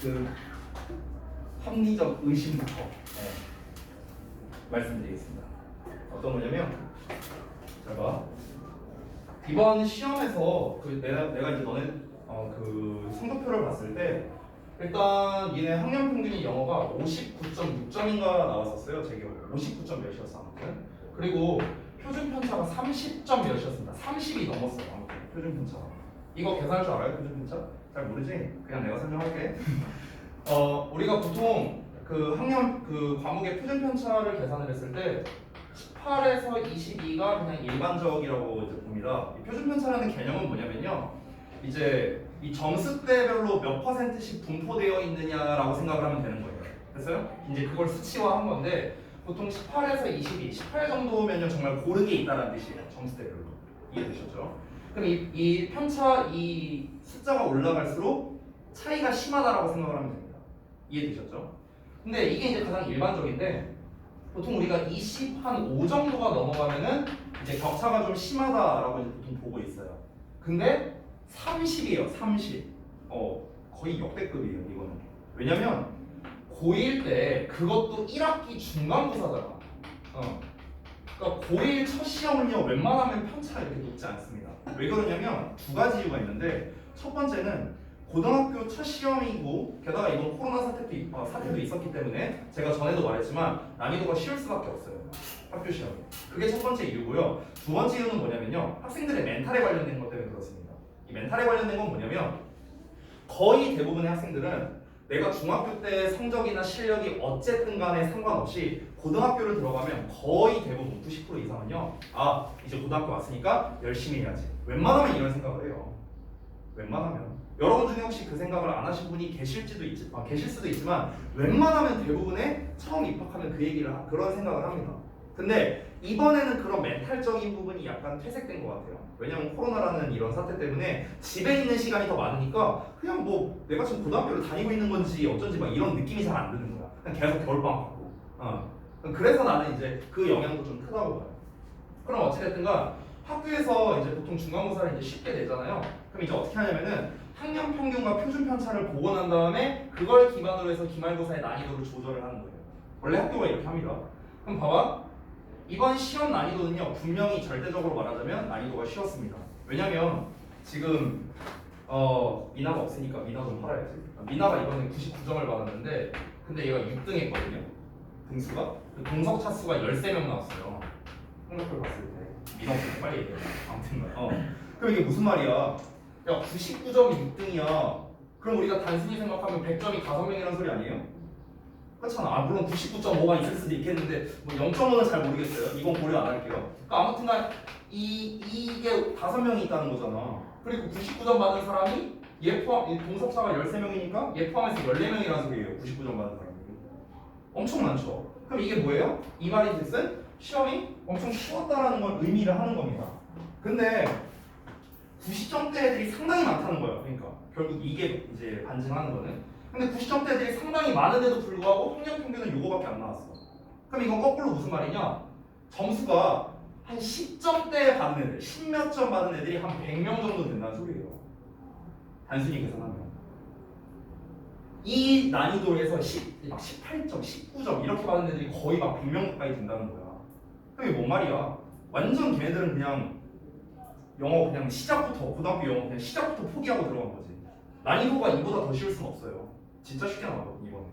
그 합리적 의심부터 말씀드리겠습니다. 어떤 거냐면, 잘 봐. 이번 시험에서 내가 이제 너네 그 성적표를 봤을 때 일단 얘네 학년 평균이 영어가 59.6점인가 나왔었어요. 제 기억으로 59점 몇이었어 아무튼. 그리고 표준 편차가 30점 몇이었습니다. 30이 넘었어요. 아무튼 표준 편차가. 이거 계산할 줄 알아요? 표준 편차? 잘 모르지? 그냥 내가 설명할게. 우리가 보통 그 학년 그 과목의 표준 편차를 계산을 했을 때 18에서 22가 그냥 일반적이라고 이제 봅니다. 이 표준 편차라는 개념은 뭐냐면요, 이제 이 점수대별로 몇 %씩 분포되어 있느냐라고 생각을 하면 되는 거예요. 됐어요? 이제 그걸 수치화한 건데 보통 18에서 22, 18 정도면요 정말 고르게 있다는 뜻이에요. 점수대별로. 이해되셨죠? 그럼 이 편차 이 숫자가 올라갈수록 차이가 심하다라고 생각을 하면 됩니다. 이해되셨죠? 근데 이게 이제 가장 일반적인데 보통 우리가 25 정도가 넘어가면은 이제 격차가 좀 심하다라고 이제 보통 보고 있어요. 근데 30이에요. 30. 거의 역대급이에요. 이거는. 왜냐면 고1 때 그것도 1학기 중간고사잖아. 그러니까 고1 첫 시험은요 웬만하면 편차가 이렇게 높지 않습니다. 왜 그러냐면 두 가지 이유가 있는데, 첫 번째는 고등학교 첫 시험이고 게다가 이번 코로나 사태도 있었기 때문에 제가 전에도 말했지만 난이도가 쉬울 수밖에 없어요. 학교 시험이. 그게 첫 번째 이유고요. 두 번째 이유는 뭐냐면요, 학생들의 멘탈에 관련된 것 때문에 그렇습니다. 이 멘탈에 관련된 건 뭐냐면 거의 대부분의 학생들은 내가 중학교 때 성적이나 실력이 어쨌든 간에 상관없이 고등학교를 들어가면 거의 대부분 90% 이상은요, 이제 고등학교 왔으니까 열심히 해야지, 웬만하면 이런 생각을 해요. 웬만하면. 여러분 중에 혹시 그 생각을 안 하신 분이 계실 수도 있지만 웬만하면 대부분의 처음 입학하면 그런 생각을 합니다. 근데 이번에는 그런 멘탈적인 부분이 약간 퇴색된 것 같아요. 왜냐면 코로나라는 이런 사태 때문에 집에 있는 시간이 더 많으니까 그냥 뭐 내가 지금 고등학교를 다니고 있는 건지 어쩐지 막 이런 느낌이 잘 안 드는 거야. 그냥 계속 겨울방학하고. 그래서 나는 이제 그 영향도 좀 크다고 봐요. 그럼 어찌됐든가 학교에서 이제 보통 중간고사를 이제 쉽게 내잖아요. 그럼 이제 어떻게 하냐면은 학년 평균과 표준 편차를 보고 난 다음에 그걸 기반으로 해서 기말고사의 난이도를 조절을 하는 거예요. 원래 학교가 이렇게 합니다. 그럼 봐봐. 이번 시험 난이도는요 분명히 절대적으로 말하자면 난이도가 쉬웠습니다. 왜냐면 지금 미나가 없으니까 미나 좀 팔아야지. 미나가 이번에 99점을 받았는데 근데 얘가 6등 했거든요. 등수가. 동석 차수가 13명 나왔어요. 성적표를 봤을 때. 미나 없으니까 빨리 얘기해. 아무튼 그럼 이게 무슨 말이야? 야 99점이 6등이야. 그럼 우리가 단순히 생각하면 100점이 5명이라는 소리 아니에요? 그렇잖아. 물론 99.5가 있을 수도 있겠는데 뭐 0.5는 잘 모르겠어요. 이건 고려 안 할게요. 그러니까 아무튼간 이게 5명이 있다는 거잖아. 그리고 99점 받은 사람이 얘 포함, 동석사가 13명이니까 얘 포함해서 14명이라는 소리예요. 99점 받은 사람이. 엄청 많죠. 그럼 이게 뭐예요? 이 말이 즉슨 시험이 엄청 쉬웠다라는 걸 의미를 하는 겁니다. 근데 90점대 애들이 상당히 많다는 거예요. 그러니까 결국 이게 이제 반증하는 거는. 근데 90점대 애들이 상당히 많은데도 불구하고 학년 평균은 요거밖에 안 나왔어. 그럼 이건 거꾸로 무슨 말이냐? 점수가 한 10점대 받은 애들, 10몇 점 받은 애들이 한 100명 정도 된다는 소리예요. 단순히 계산하면. 이 난이도에서 막 18점, 19점 이렇게 받은 애들이 거의 막 100명 가까이 된다는 거야. 그게 뭔 말이야? 완전 걔네들은 그냥 영어 그냥 시작부터, 고등학교 영어 그냥 시작부터 포기하고 들어간 거지. 난이도가 이보다 더 쉬울 수는 없어요. 진짜 쉽게 나왔거든 이번에.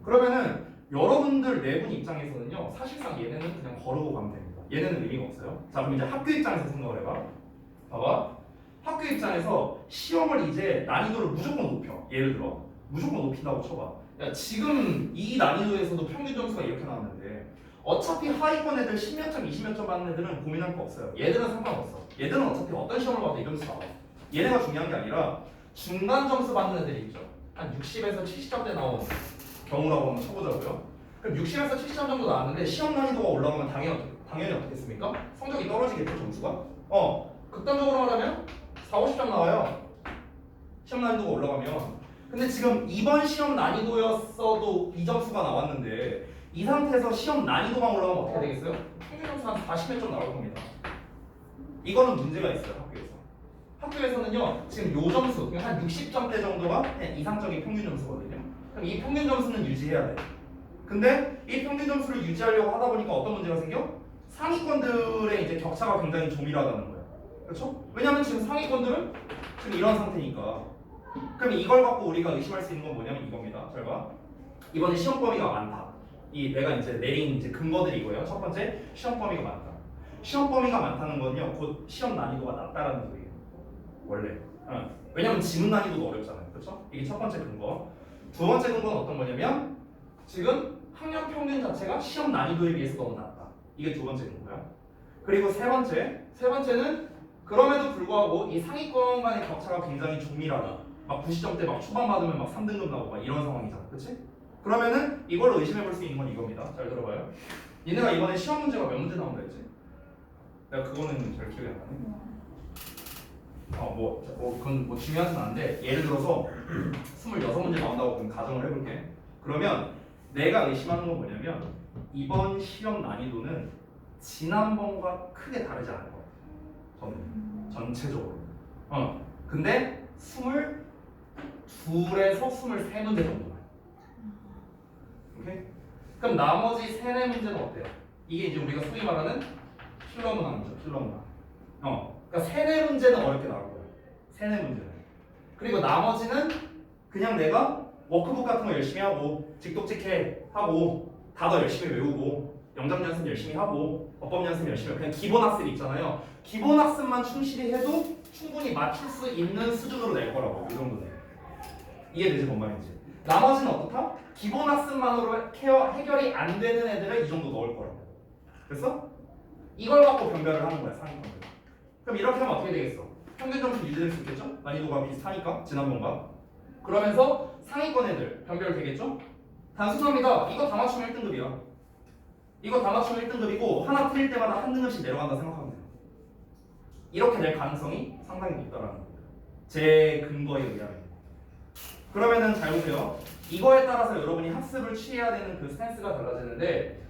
그러면은 여러분들 네 분 입장에서는요 사실상 얘네는 그냥 거르고 가면 됩니다. 얘네는 의미가 없어요. 자 그럼 이제 학교 입장에서 생각을 해봐. 봐봐. 학교 입장에서 시험을 이제 난이도를 무조건 높여. 예를 들어 무조건 높인다고 쳐봐. 야 지금 이 난이도에서도 평균 점수가 이렇게 나왔는데 어차피 하위권 애들 10몇 점, 20몇 점 받는 애들은 고민할 거 없어요. 얘들은 상관없어. 얘들은 어차피 어떤 시험을 봐도 이 점수 나와. 얘네가 중요한 게 아니라 중간 점수 받는 애들이 있죠. 한 60에서 70점대 나온 경우라고 한번 쳐보자고요. 그럼 60에서 70점 정도 나왔는데 시험 난이도가 올라가면 당연히 어떻겠습니까? 성적이 떨어지겠죠, 점수가? 극단적으로 말하면 4, 50점 나와요. 시험 난이도가 올라가면. 근데 지금 이번 시험 난이도였어도 이 점수가 나왔는데 이 상태에서 시험 난이도만 올라가면 어떻게 되겠어요? 평균 점수 한 40몇 점 나올 겁니다. 이거는 문제가 있어요, 학교에서. 학교에서는요 지금 요 점수 그냥 한 60점대 정도가 그냥 이상적인 평균 점수거든요. 그럼 이 평균 점수는 유지해야 돼. 근데 이 평균 점수를 유지하려고 하다 보니까 어떤 문제가 생겨? 상위권들의 이제 격차가 굉장히 조밀하다는 거야. 그렇죠? 왜냐면 지금 상위권들은 지금 이런 상태니까. 그럼 이걸 갖고 우리가 의심할 수 있는 건 뭐냐면 이겁니다. 잘 봐. 이번에 시험 범위가 많다. 이 내가 이제 내린 이제 근거들이 이거예요. 첫 번째, 시험 범위가 많다. 시험 범위가 많다는 건요, 곧 시험 난이도가 낮다라는 소리예요. 원래. 왜냐면 지문 난이도도 어렵잖아요. 그렇죠? 이게 첫 번째 근거. 두 번째 근거는 어떤 거냐면 지금 학년 평균 자체가 시험 난이도에 비해서 너무 낮다. 이게 두 번째 근거야. 그리고 세 번째는 그럼에도 불구하고 이 상위권 간의 격차가 굉장히 조밀하다. 막 90점대 막 초반 받으면 막 3등급 나오고 막 이런 상황이잖아. 그치? 그러면은 이걸로 의심해 볼 수 있는 건 이겁니다. 잘 들어봐요. 얘네가 이번에 시험 문제가 몇 문제 나온다 했지? 내가 그거는 잘 기억이 안 나네. 그건 뭐 중요하진 않은데 예를 들어서 26문제 나온다고 그럼 가정을 해볼게. 그러면 내가 의심하는 건 뭐냐면 이번 시험 난이도는 지난번과 크게 다르지 않을 거야. 저는 전체적으로. 근데 22에서 23문제 정도만. 오케이? 그럼 나머지 3, 4문제는 어때요? 이게 이제 우리가 소위 말하는 필러 문항이죠. 필러 문항. 그러니까 3, 4문제는 어렵게 나올 거예요. 3, 4문제는. 그리고 나머지는 그냥 내가 워크북 같은 거 열심히 하고 직독직해 하고 단어 열심히 외우고 영작 연습 열심히 하고 어법 연습 열심히 하고 그냥 기본 학습 있잖아요. 기본 학습만 충실히 해도 충분히 맞출 수 있는 수준으로 낼 거라고. 이 정도는. 이해되지 뭔 말인지. 나머지는 어떻다? 기본 학습만으로 해결이 안 되는 애들을 이 정도 넣을 거라고. 됐어? 이걸 갖고 변별을 하는 거야, 상위권들. 그럼 이렇게 하면 어떻게 되겠어? 평균 점수 유지될 수 있겠죠? 난이도가 비슷하니까 지난번과. 그러면서 상위권 애들 변별 되겠죠? 단순합니다. 이거 다 맞추면 1등급이야. 이거 다 맞추면 1등급이고 하나 틀릴 때마다 한 등급씩 내려간다 생각하면 돼요. 이렇게 될 가능성이 상당히 높다라는 겁니다. 제 근거에 의하면. 그러면은 잘 보세요. 이거에 따라서 여러분이 학습을 취해야 되는 그 스탠스가 달라지는데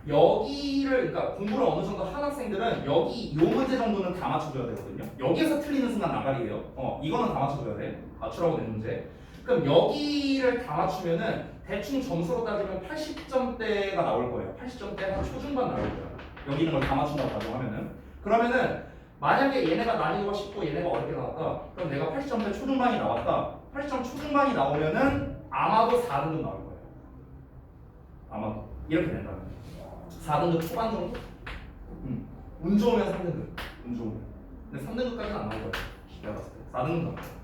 여기를 그러니까 공부를 어느 정도 한 학생들은 여기 요 문제 정도는 다 맞춰줘야 되거든요. 여기에서 틀리는 순간 나가리예요. 이거는 다 맞춰줘야 돼. 맞추라고 낸 문제. 그럼 여기를 다 맞추면은 대충 점수로 따지면 80점대가 나올 거예요. 80점대 한 초중반 나올 거예요. 여기 있는 걸 다 맞춘다고 가정하면은. 그러면은 만약에 얘네가 난이도가 쉽고 얘네가 어렵게 나왔다. 그럼 내가 80점대 초중반이 나왔다. 80점 초중반이 나오면은 아마도 4등급 나올 거예요. 아마도 이렇게 된다면 4등급 초반 정도? 운 좋으면 3등급. 운 좋으면. 근데 3등급까지는 안 나올 거예요. 내가 봤을 때 4등급 나올 거예요.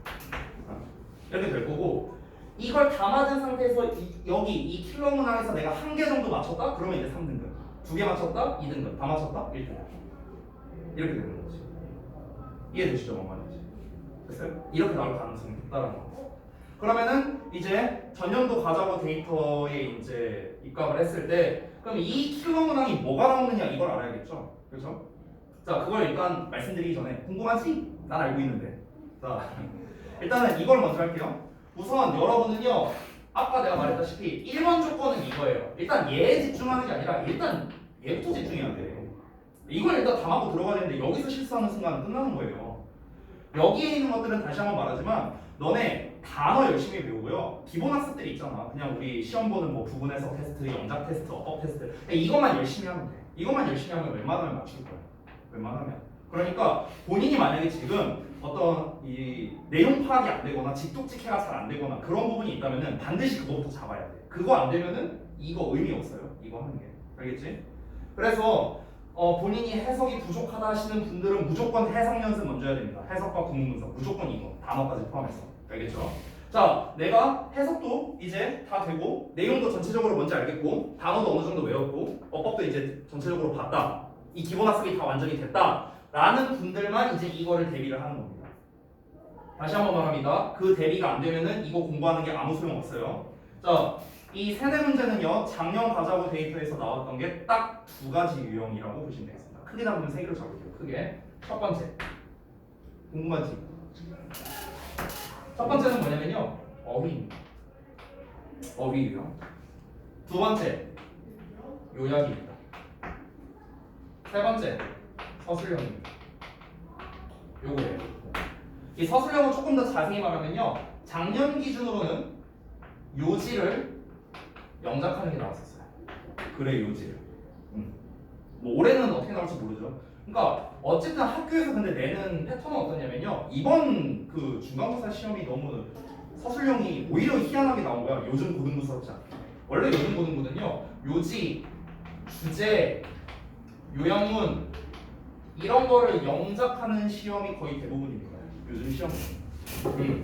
이렇게 될 거고 이걸 다 맞은 상태에서 여기 이 킬러 문항에서 내가 한 개 정도 맞췄다? 그러면 이제 3등급. 2개 맞췄다? 2등급. 다 맞췄다? 1등급. 이렇게 되는 거지. 이해되시죠? 뭔 말인지. 됐어요? 이렇게 나올 가능성이 높다는 거. 그러면은 이제 전년도 과자고 데이터에 이제 입각을 했을 때 그럼 이 킬러 문항이 뭐가 나오느냐 이걸 알아야겠죠? 그렇죠? 자, 그걸 일단 말씀드리기 전에 궁금하지? 난 알고 있는데. 자, 일단은 이걸 먼저 할게요. 우선 여러분은요, 아까 내가 말했다시피 1번 조건은 이거예요. 일단 얘에 집중하는 게 아니라 일단 얘부터 집중해야 돼. 이걸 일단 담아고 들어가야 되는데 여기서 실수하는 순간 끝나는 거예요. 여기에 있는 것들은 다시 한번 말하지만 너네 단어 열심히 배우고요. 기본 학습들이 있잖아. 그냥 우리 시험 보는 뭐 부분 해석 테스트, 영작 테스트, 어법 테스트 이것만 열심히 하면 돼. 이것만 열심히 하면 웬만하면 맞출 거야. 웬만하면. 그러니까 본인이 만약에 지금 어떤 이 내용 파악이 안 되거나 직독직해가 잘 안 되거나 그런 부분이 있다면은 반드시 그거부터 잡아야 돼. 그거 안 되면은 이거 의미 없어요. 이거 하는 게. 알겠지? 그래서 본인이 해석이 부족하다 하시는 분들은 무조건 해석 연습 먼저 해야 됩니다. 해석과 구문 분석 무조건 이거 단어까지 포함해서. 알겠죠? 자, 내가 해석도 이제 다 되고 내용도 전체적으로 뭔지 알겠고 단어도 어느 정도 외웠고 어법도 이제 전체적으로 봤다. 이 기본 학습이 다 완전히 됐다. 라는 분들만 이제 이거를 대비를 하는 겁니다. 다시 한번 말합니다. 그 대비가 안 되면은 이거 공부하는 게 아무 소용 없어요. 자, 이 세네 문제는요. 작년 과자고 데이터에서 나왔던 게 딱 두 가지 유형이라고 보시면 되겠습니다. 크게 잡으면 세 개로 잡을게요. 크게. 첫 번째. 궁금하지? 첫 번째는 뭐냐면요. 어휘입니다. 어휘 유형. 두 번째. 요약입니다. 세 번째. 서술형입니다. 요거예요. 이 서술형은 조금 더 자세히 말하면요. 작년 기준으로는 요지를 영작하는 게 나왔었어요. 글의 요지를. 뭐 올해는 어떻게 나올지 모르죠. 그러니까 어쨌든 학교에서 근데 내는 패턴은 어떠냐면요. 이번 그 중간고사 시험이 너무 서술형이 오히려 희한하게 나온 거야. 요즘 고등부스럽지 않게. 원래 요즘 고등부는요. 요지, 주제, 요양문 이런 거를 영작하는 시험이 거의 대부분입니다. 요즘 시험은.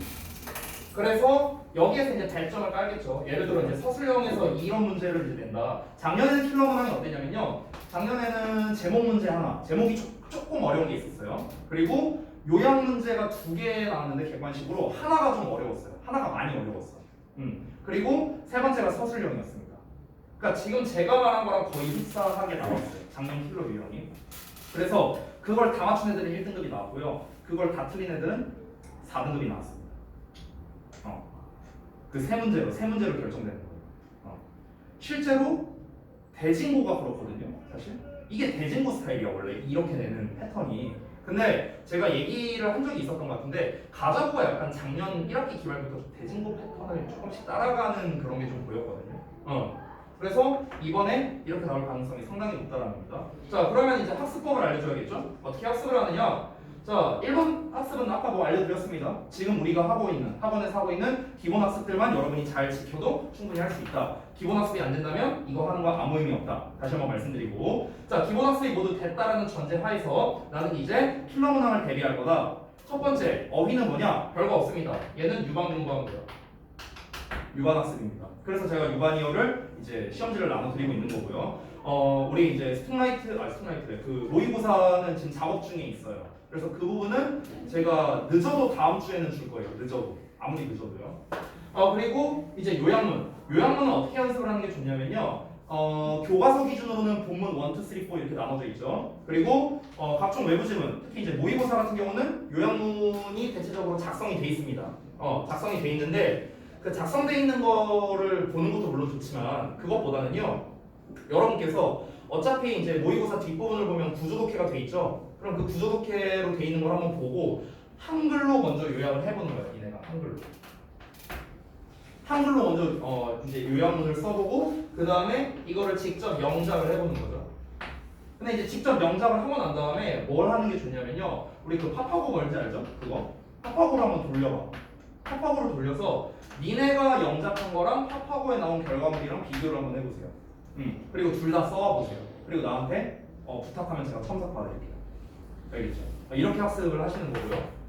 그래서 여기에서 이제 발전을 깔겠죠. 예를 들어 이제 서술형에서 이런 문제를 이제 낸다. 작년에는 킬러 문항이 어땠냐면요. 작년에는 제목 문제 하나, 제목이 조금 어려운 게 있었어요. 그리고 요약 문제가 2개 나왔는데 객관식으로 하나가 좀 어려웠어요. 하나가 많이 어려웠어. 그리고 세 번째가 서술형이었습니다. 그러니까 지금 제가 말한 거랑 거의 흡사하게 나왔어요. 작년 킬러 유형이. 그래서 그걸 다 맞춘 애들은 1등급이 나왔고요. 그걸 다 틀린 애들은 4등급이 나왔습니다. 그 세 문제로 결정되는 거예요. 실제로 대진고가 그렇거든요. 사실 이게 대진고 스타일이야 원래 이렇게 내는 패턴이. 근데 제가 얘기를 한 적이 있었던 것 같은데 가자고가 약간 작년 1학기 기말부터 대진고 패턴을 조금씩 따라가는 그런 게 좀 보였거든요. 그래서 이번에 이렇게 나올 가능성이 상당히 높다는 겁니다. 자, 그러면 이제 학습법을 알려줘야겠죠? 어떻게 학습을 하느냐? 자, 1번 학습은 아까 뭐 알려드렸습니다. 지금 우리가 학원에서 하고 있는 기본 학습들만 여러분이 잘 지켜도 충분히 할 수 있다. 기본 학습이 안 된다면 이거 하는 거 아무 의미 없다. 다시 한번 말씀드리고, 자, 기본 학습이 모두 됐다라는 전제 하에서 나는 이제 킬러 문항을 대비할 거다. 첫 번째, 어휘는 뭐냐? 별거 없습니다. 얘는 유반 공부하는 거예요. 유반 학습입니다. 그래서 제가 유반이어를 이제 시험지를 나눠드리고 있는 거고요. 우리 이제 스통라이트 그 모의고사는 지금 작업 중에 있어요. 그래서 그 부분은 제가 늦어도 다음 주에는 줄 거예요. 늦어도 아무리 늦어도요. 그리고 이제 요양문은 어떻게 연습을 하는 게 좋냐면요. 교과서 기준으로는 본문 1, 2, 3, 4 이렇게 나눠져 있죠. 그리고 각종 외부 지문, 특히 이제 모의고사 같은 경우는 요양문이 대체적으로 작성이 돼 있습니다. 작성이 돼 있는데 그 작성돼 있는 거를 보는 것도 물론 좋지만 그것보다는요. 여러분께서 어차피 이제 모의고사 뒷부분을 보면 구조독해가 돼 있죠. 그럼 그 구조독해로 돼 있는 걸 한번 보고 한글로 먼저 요약을 해보는 거예요. 이내가 한글로 먼저 이제 요약문을 써보고 그 다음에 이거를 직접 명작을 해보는 거죠. 근데 이제 직접 명작을 하고 난 다음에 뭘 하는 게 좋냐면요. 우리 그 파파고 뭔지 알죠? 그거 파파고를 한번 돌려봐. 파파고를 돌려서 니네가 영작한 거랑 파파고에 나온 결과물이랑 비교를 한번 해보세요. 그리고 둘 다 써와보세요. 그리고 나한테 부탁하면 제가 첨삭 받아드릴게요. 알겠죠? 이렇게 학습을 하시는 거고요.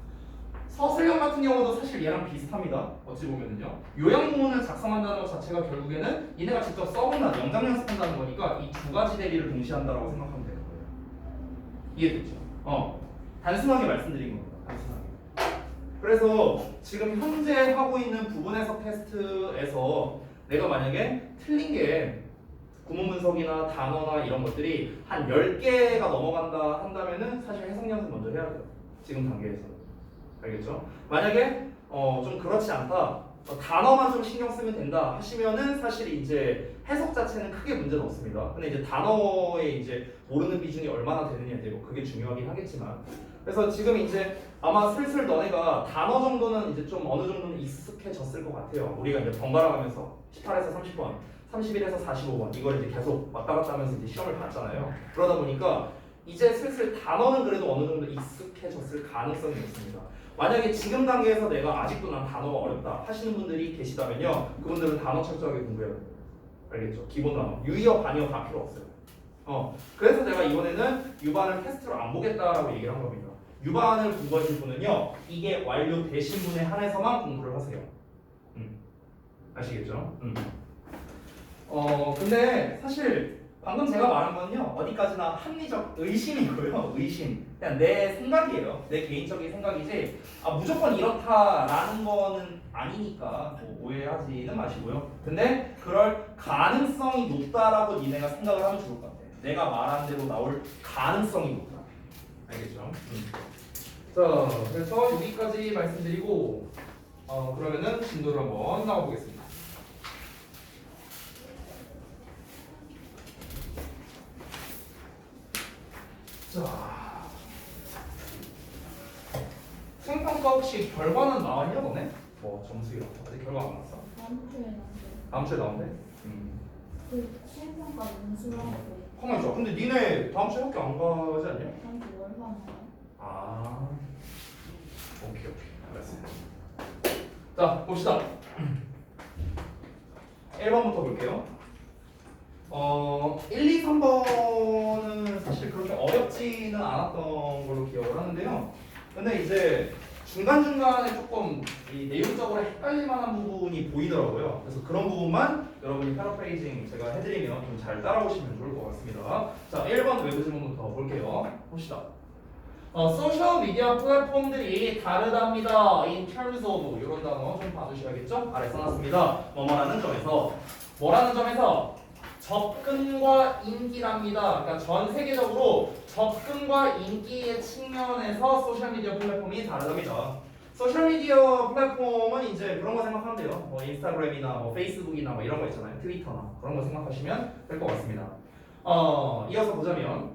서술형 같은 경우도 사실 얘랑 비슷합니다. 어찌 보면은요. 요약문을 작성한다는 것 자체가 결국에는 니네가 직접 써본다, 영작 연습한다는 거니까 이 두 가지 대비를 동시에 한다고 생각하면 되는 거예요. 이해됐죠? 단순하게 말씀드린 겁니다. 단순하게. 그래서 지금 현재 하고 있는 부분 해석 테스트에서 내가 만약에 틀린 게 구문 분석이나 단어나 이런 것들이 한 10개가 넘어간다 한다면은 사실 해석 연습 먼저 해야 돼요. 지금 단계에서. 알겠죠? 만약에 좀 그렇지 않다. 단어만 좀 신경 쓰면 된다 하시면은 사실 이제 해석 자체는 크게 문제는 없습니다. 근데 이제 단어에 이제 모르는 비중이 얼마나 되느냐 이제 뭐 그게 중요하긴 하겠지만 그래서 지금 이제 아마 슬슬 너네가 단어 정도는 이제 좀 어느 정도는 익숙해졌을 것 같아요. 우리가 이제 번갈아 가면서 18에서 30번 31에서 45번 이걸 이제 계속 왔다 갔다 하면서 이제 시험을 봤잖아요. 그러다 보니까 이제 슬슬 단어는 그래도 어느 정도 익숙해졌을 가능성이 있습니다. 만약에 지금 단계에서 내가 아직도 난 단어가 어렵다 하시는 분들이 계시다면요. 그분들은 단어 철저하게 공부해야 돼요. 알겠죠? 기본 단어. 유의어, 반의어 다 필요 없어요. 그래서 제가 이번에는 유반을 테스트로 안 보겠다라고 얘기를 한 겁니다. 유반을 공부하실 분은요. 이게 완료되신 분에 한해서만 공부를 하세요. 아시겠죠? 근데 사실 방금 제가 말한 거는요 어디까지나 합리적 의심이고요. 의심 그냥 내 생각이에요. 내 개인적인 생각이지 무조건 이렇다라는 거는 아니니까 뭐 오해하지는 마시고요. 근데 그럴 가능성이 높다라고 니네가 생각을 하면 좋을 것 같아요. 내가 말한 대로 나올 가능성이 높다. 알겠죠? 자, 그래서 여기까지 말씀드리고 그러면은 진도를 한번 나와보겠습니다. 자, 생평 평가 혹시 결과는 나왔냐 너네? 뭐 점수 이런 거 아직 결과 안 나왔어? 다음 주에 나온대. 다음 주에 나온대? 그 시행평가 인수하고 가만 있어. 근데 니네 다음 주에 학교 안 가지 않냐? 다음 주 월화나. 아, 오케이 알았어. 자 봅시다. 1번부터 볼게요. 1, 2, 3번은 사실 그렇게 어렵지는 않았던 걸로 기억을 하는데요. 근데 이제 중간중간에 조금 이 내용적으로 헷갈릴 만한 부분이 보이더라고요. 그래서 그런 부분만 여러분이 패러프레이징 제가 해드리면 좀 잘 따라오시면 좋을 것 같습니다. 자, 1번 외부 질문부터 볼게요. 봅시다. 소셜 미디어 플랫폼들이 다르답니다. In terms of 이런 단어 좀 봐주셔야겠죠? 아래 써놨습니다. 뭐뭐라는 점에서 뭐라는 점에서 접근과 인기랍니다. 그러니까 전 세계적으로 접근과 인기의 측면에서 소셜미디어 플랫폼이 다르답니다. 소셜미디어 플랫폼은 이제 그런 거 생각하면 돼요. 뭐 인스타그램이나 뭐 페이스북이나 뭐 이런 거 있잖아요. 트위터나 그런 거 생각하시면 될 것 같습니다. 이어서 보자면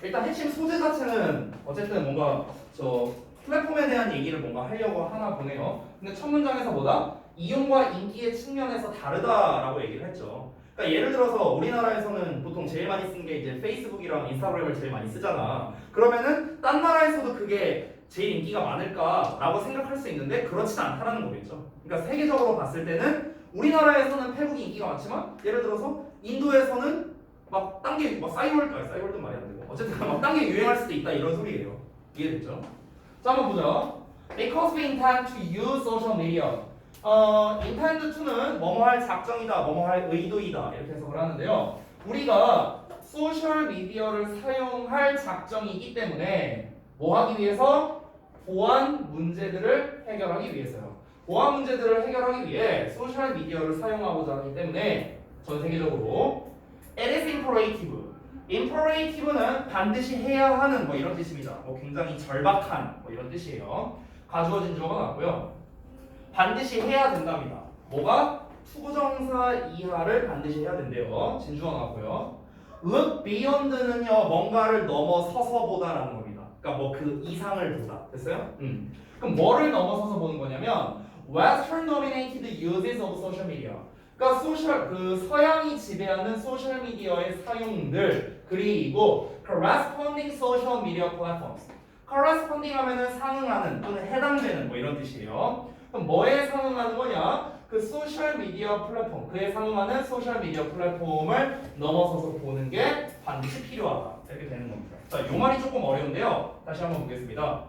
일단 핵심 소재 자체는 어쨌든 뭔가 저 플랫폼에 대한 얘기를 뭔가 하려고 하나 보네요. 근데 첫 문장에서 뭐다? 이용과 인기의 측면에서 다르다라고 얘기를 했죠. 그러니까 예를 들어서 우리나라에서는 보통 제일 많이 쓰는 게 이제 페이스북이랑 인스타그램을 제일 많이 쓰잖아. 그러면은 딴 나라에서도 그게 제일 인기가 많을까라고 생각할 수 있는데 그렇진 않다라는 거겠죠. 그러니까 세계적으로 봤을 때는 우리나라에서는 페북이 인기가 많지만 예를 들어서 인도에서는 막 딴 게 막 싸이월드 말이 안 되고 어쨌든 막 딴 게 유행할 수도 있다 이런 소리예요. 이해됐죠? 자 한번 보자. Because we intend to use social media. intend to는 뭐뭐 할 작정이다, 뭐뭐 할 의도이다 이렇게 해석을 하는데요. 우리가 소셜 미디어를 사용할 작정이기 때문에 뭐 하기 위해서? 보안 문제들을 해결하기 위해서요. 보안 문제들을 해결하기 위해 소셜 미디어를 사용하고자 하기 때문에 전 세계적으로 It is imperative. imperative는 반드시 해야 하는 뭐 이런 뜻입니다. 뭐 굉장히 절박한 뭐 이런 뜻이에요. 가주어진 주어가 나왔고요. 반드시 해야 된답니다. 뭐가? 투부정사 이하를 반드시 해야 된대요. 진주어 나왔고요. look beyond는요 뭔가를 넘어서서 보다라는 겁니다. 그러니까 뭐 그 이상을 보다. 됐어요? 그럼 뭐를 넘어서서 보는 거냐면 Western dominated uses of social media. 그러니까 서양이 지배하는 소셜 미디어의 사용들 그리고 corresponding social media platforms. corresponding 하면은 상응하는 또는 해당되는 뭐 이런 뜻이에요. 그럼 뭐에 상응하는 거냐? 그 소셜 미디어 플랫폼, 그에 상응하는 소셜 미디어 플랫폼을 넘어서서 보는 게 반드시 필요하다. 이렇게 되는 겁니다. 자, 이 말이 조금 어려운데요. 다시 한번 보겠습니다.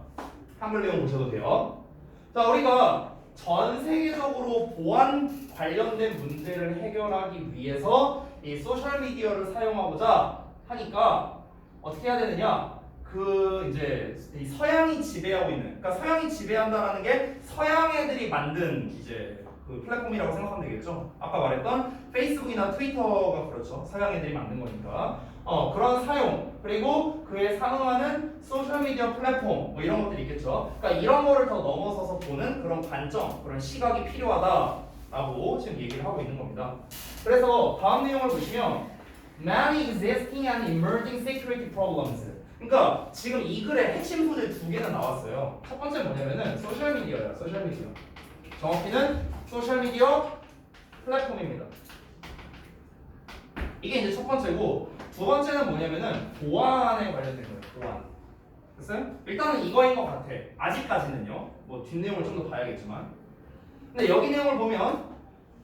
한글 내용 보셔도 돼요. 자, 우리가 전 세계적으로 보안 관련된 문제를 해결하기 위해서 이 소셜 미디어를 사용하고자 하니까 어떻게 해야 되느냐? 그 이제 이 서양이 지배하고 있는, 그러니까 서양이 지배한다라는 게 서양 애들이 만든 이제 그 플랫폼이라고 생각하면 되겠죠. 아까 말했던 페이스북이나 트위터가 그렇죠. 서양 애들이 만든 거니까. 그런 사용 그리고 그에 상응하는 소셜 미디어 플랫폼 뭐 이런 것들이 있겠죠. 그러니까 이런 거를 더 넘어서서 보는 그런 관점, 그런 시각이 필요하다라고 지금 얘기를 하고 있는 겁니다. 그래서 다음 내용을 보시면 many existing and emerging security problems. 그러니까 지금 이 글의 핵심 소재 두 개는 나왔어요. 첫 번째 뭐냐면은 소셜 미디어예요. 소셜 미디어. 정확히는 소셜 미디어 플랫폼입니다. 이게 이제 첫 번째고 두 번째는 뭐냐면은 보안에 관련된 거예요. 보안. 됐어요? 일단은 이거인 것 같아. 아직까지는요. 뭐 뒷내용을 좀 더 봐야겠지만. 근데 여기 내용을 보면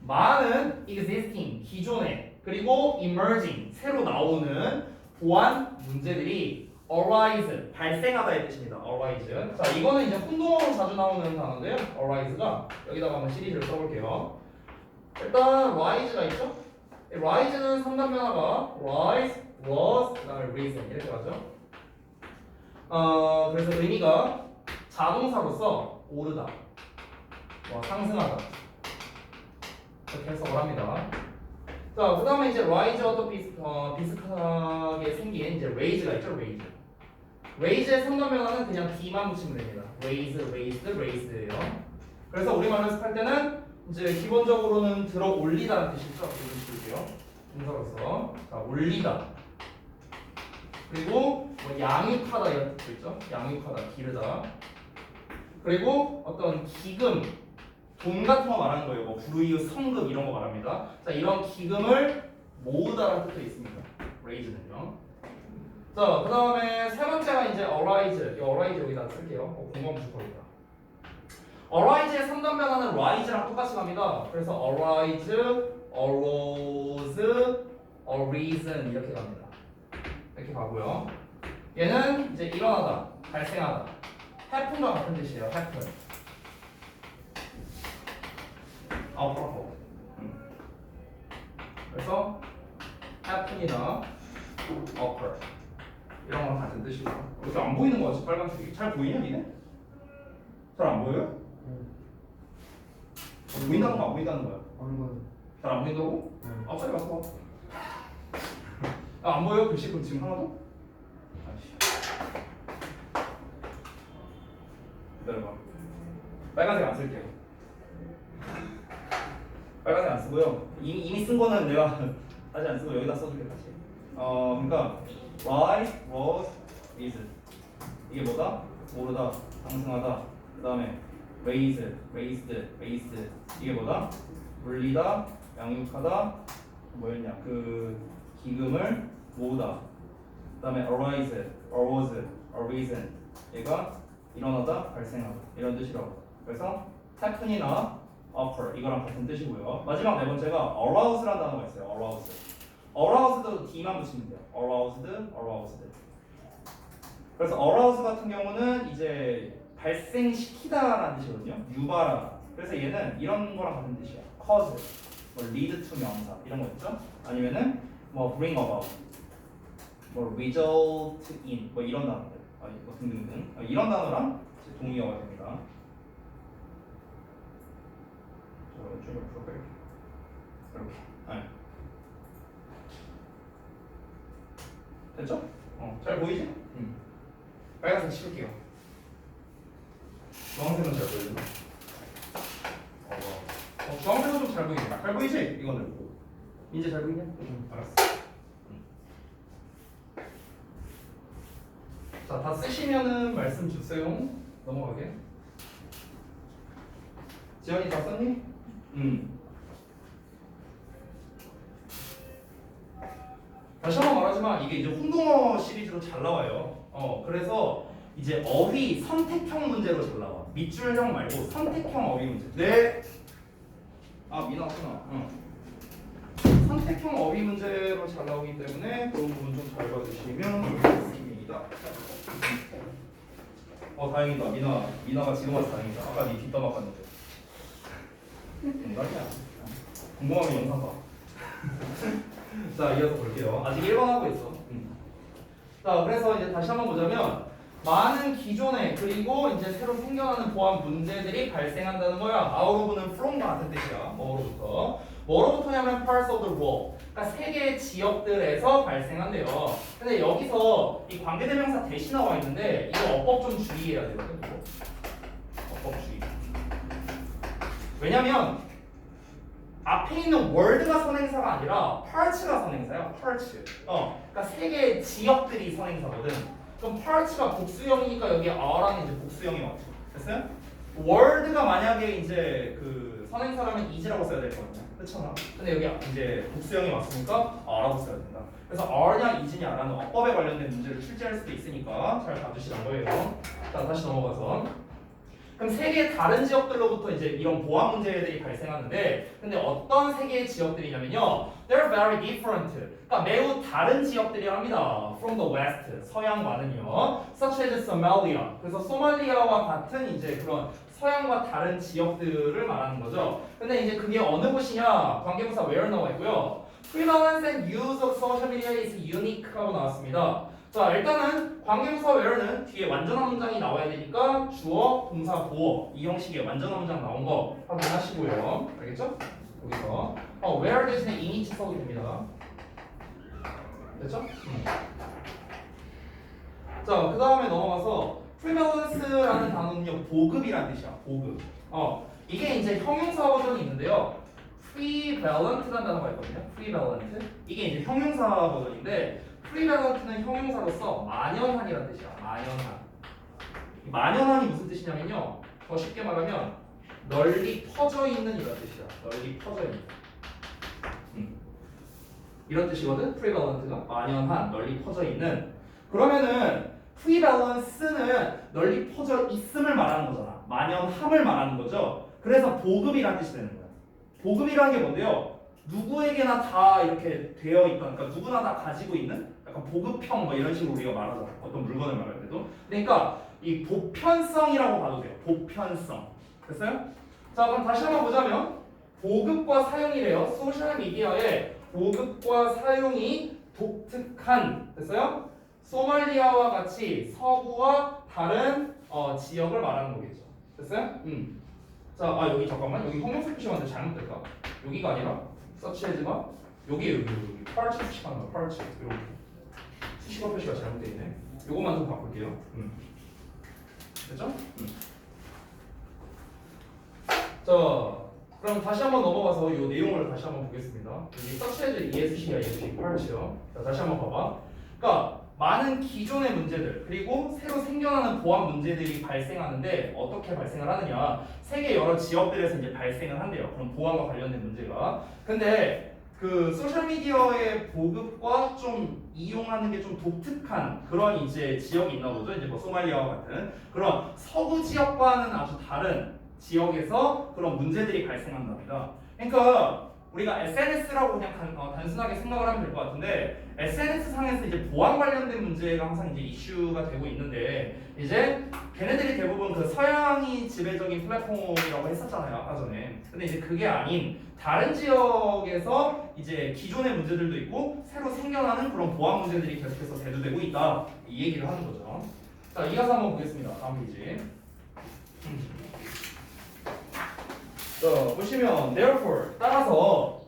많은 existing 기존의 그리고 emerging 새로 나오는 보안 문제들이 arise 발생하다의 뜻입니다. arise. 자, 이거는 이제 혼동어로 자주 나오는 단어인데요. arise가 여기다가 한번 시리즈를 써볼게요. 일단 rise가 있죠. rise는 3단 변화가 rise, was, 그다음에 reason 이렇게 가죠. 그래서 의미가 자동사로서 오르다, 뭐 상승하다 이렇게 해석을 합니다. 자, 그다음에 이제 rise와 또 비슷하게 생긴 이제 raise가 있죠. raise의 3단 변화는 그냥 d만 붙이면 됩니다. raise, raised, raised예요. 그래서 우리말로 해석할 때는 이제 기본적으로는 들어 올리다는 뜻이죠. 이렇게 볼게요. 동사로서 자, 올리다. 그리고 뭐 양육하다 이런 뜻도 있죠. 양육하다, 기르다. 그리고 어떤 기금, 돈 같은 거 말하는 거예요. 뭐 불우이웃 성금 이런 거 말합니다. 자, 이런 기금을 모으다라는 뜻도 있습니다. raise는요. 자, 그 다음에 세 번째가 이제 arise. 이 arise 여기다 쓸게요. 공부하면 좋을 겁니다. arise의 3단 변화는 rise랑 똑같이 갑니다. 그래서 arise, arose, arisen 이렇게 갑니다. 이렇게 가고요. 얘는 이제 일어나다, 발생하다. happen과 같은 뜻이에요. happen. occur. 그래서 happen이나 occur 이런 건 같은 뜻이고요. 이렇게 안 보이는 거 같지? 빨간색이 잘 보이냐 니네? 잘 안 보여요? 보인다는 거 안 보인다는 거야? 잘 안 보인다고? 아 빨리 와서 안 보여? 글씨 그럼 지금 하나도? 아이씨. 기다려봐. 빨간색 안 쓸게요. 빨간색 안 쓰고요. 이미 쓴 거는 내가 다시 안 쓰고 여기다 써줄게 다시. 그러니까 rise, rose, is 이게 뭐다? 오르다, 상승하다. 그 다음에 raise, raised, raised 이게 뭐다? 물리다, 양육하다. 뭐였냐? 그 기금을 모으다. 그 다음에 arise, arose, arisen 얘가 일어나다, 발생하다 이런 뜻이라고. 그래서 happen이나 occur 이거랑 같은 뜻이고요. 마지막 네 번째가 arouse라는 단어가 있어요. arouse. aroused도 D만 붙이면 돼요. aroused, aroused. 그래서 arouse 같은 경우는 이제 발생시키다라는 뜻이거든요. 유발하다. 그래서 얘는 이런 거랑 같은 뜻이야. cause, 뭐 lead to 명사 이런 거 있죠? 아니면은 뭐 bring about, 뭐 result in 뭐 이런 단어들, 뭐 등등등 이런 단어랑 동의어가 됩니다. 왼쪽으로 풀어볼게요. 이렇게. 네. 됐죠? 잘 보이지? 빨간색 칠게요. 주황색은 잘 보이죠? 주황색은 좀 잘 보이네. 잘 보이지? 이거는. 이제 잘 보이냐? 알았어. 자, 다 쓰시면은 말씀 주세요. 넘어가게. 지연이 다 썼니? 다시 한번 말하지만 이게 이제 혼동어 시리즈로 잘 나와요. 그래서 이제 어휘 선택형 문제로 잘 나와. 밑줄형 말고 선택형 어휘 문제. 네. 아 미나 왔구나. 선택형 어휘 문제로 잘 나오기 때문에 그런 부분 좀 잘 봐주시면 좋겠습니다. 다행이다. 미나가 지금 와서 다행이다. 아까 니 뒷담화 봤는데. 농담이야. 궁금하면 영상 봐. 자, 이어서 볼게요. 아직 1번 하고 있어. 자, 그래서 이제 다시 한번 보자면 많은 기존의 그리고 이제 새로 생겨나는 보안 문제들이 발생한다는 거야. out of는 from과 같은 뜻이야. 뭐로부터냐면 parts of the world. 그러니까 세계의 지역들에서 발생한대요. 근데 여기서 이 관계대명사 대신 나와 있는데 이거 어법 좀 주의해야 되거든. 어법 주의. 왜냐면 앞에 있는 word가 선행사가 아니라 parts가 선행사야. parts. 그러니까 세계의 지역들이 선행사거든. 그럼 parts가 복수형이니까 여기 are라는 이제 복수형이 왔죠. 됐어요? word가 만약에 이제 그 선행사라면 is라고 써야 될 거거든요. 그렇잖아. 근데 여기 이제 복수형이 왔으니까 are라고 써야 된다. 그래서 are냐 is냐라는 어법에 관련된 문제를 출제할 수도 있으니까 잘 봐주시는 거예요. 자, 다시 넘어가서. 그럼 세계의 다른 지역들로부터 이제 이런 보안 문제들이 발생하는데, 근데 어떤 세계의 지역들이냐면요, they're very different. 그러니까 매우 다른 지역들이랍니다. From the west, 서양과는요, such as Somalia. 그래서 소말리아와 같은 이제 그런 서양과 다른 지역들을 말하는 거죠. 근데 이제 그게 어느 곳이냐? 관계부사 where 나와 있고요. Prevalence and use of social media is unique라고 나왔습니다. 자, 일단은 관계부사 where는 뒤에 완전한 문장이 나와야 되니까 주어, 동사, 보어 이 형식의 완전한 문장 나온 거 확인하시고요. 알겠죠? 여기서 where 대신에 in이 써도 됩니다. 됐죠? 자, 그 다음에 넘어가서 prevalence라는 단어는요 보급이라는 뜻이야. 보급. 이게 이제 형용사 버전이 있는데요. prevalent라는 단어가 있거든요. prevalent. 이게 이제 형용사 버전인데 prevalent는 형용사로서 만연한이라는 뜻이야. 만연한. 만연한이 무슨 뜻이냐면요. 더 쉽게 말하면 널리 퍼져 있는 이런 뜻이야. 널리 퍼져 있는. 이런 뜻이거든. 프리밸런트가 만연한, 널리 퍼져 있는. 그러면은 프리밸런스는 널리 퍼져 있음을 말하는 거잖아. 만연함을 말하는 거죠. 그래서 보급이라는 뜻이 되는 거야. 보급이라는 게 뭔데요? 누구에게나 다 이렇게 되어 있던, 그러니까 누구나 다 가지고 있는 약간 보급형 뭐 이런 식으로 우리가 말하잖아. 어떤 물건을 말할 때도. 그러니까 이 보편성이라고 봐도 돼요. 보편성. 됐어요? 자, 그럼 다시 한번 보자면 보급과 사용이래요. 소셜 미디어에 보급과 사용이 독특한, 됐어요? 소말리아와 같이 서구와 다른 지역을 말하는 거겠죠. 됐어요? 자, 여기 잠깐만. 여기 형용사 표시가 잘못될까? 여기가 아니라 서치해즈가 여기 파르츠 수식하는 거야. 파르츠. 이렇게 수식어 표시가 잘못되어 있네. 요거만 좀 바꿀게요. 됐죠? 자, 그럼 다시 한번 넘어가서 이 내용을 다시 한번 보겠습니다. 여기 서치해즈 ESC야, ESC 파르츠요. 자, 다시 한번 봐봐. 그러니까 많은 기존의 문제들 그리고 새로 생겨나는 보안 문제들이 발생하는데 어떻게 발생을 하느냐? 세계 여러 지역들에서 이제 발생을 한대요. 그럼 보안과 관련된 문제가. 근데 그 소셜 미디어의 보급과 좀 이용하는 게 좀 독특한 그런 이제 지역이 있나 보죠. 이제 뭐 소말리아와 같은 그런 서구 지역과는 아주 다른 지역에서 그런 문제들이 발생한답니다. 그러니까 우리가 SNS라고 그냥 단순하게 생각을 하면 될 것 같은데 SNS 상에서 이제 보안 관련된 문제가 항상 이제 이슈가 되고 있는데 이제 걔네들이 대부분 그 서양이 지배적인 플랫폼이라고 했었잖아요 아까 전에. 근데 이제 그게 아닌 다른 지역에서 이제 기존의 문제들도 있고 새로 생겨나는 그런 보안 문제들이 계속해서 대두되고 있다 이 얘기를 하는 거죠. 자, 이어서 한번 보겠습니다. 다음 페이지. 자, 보시면 therefore 따라서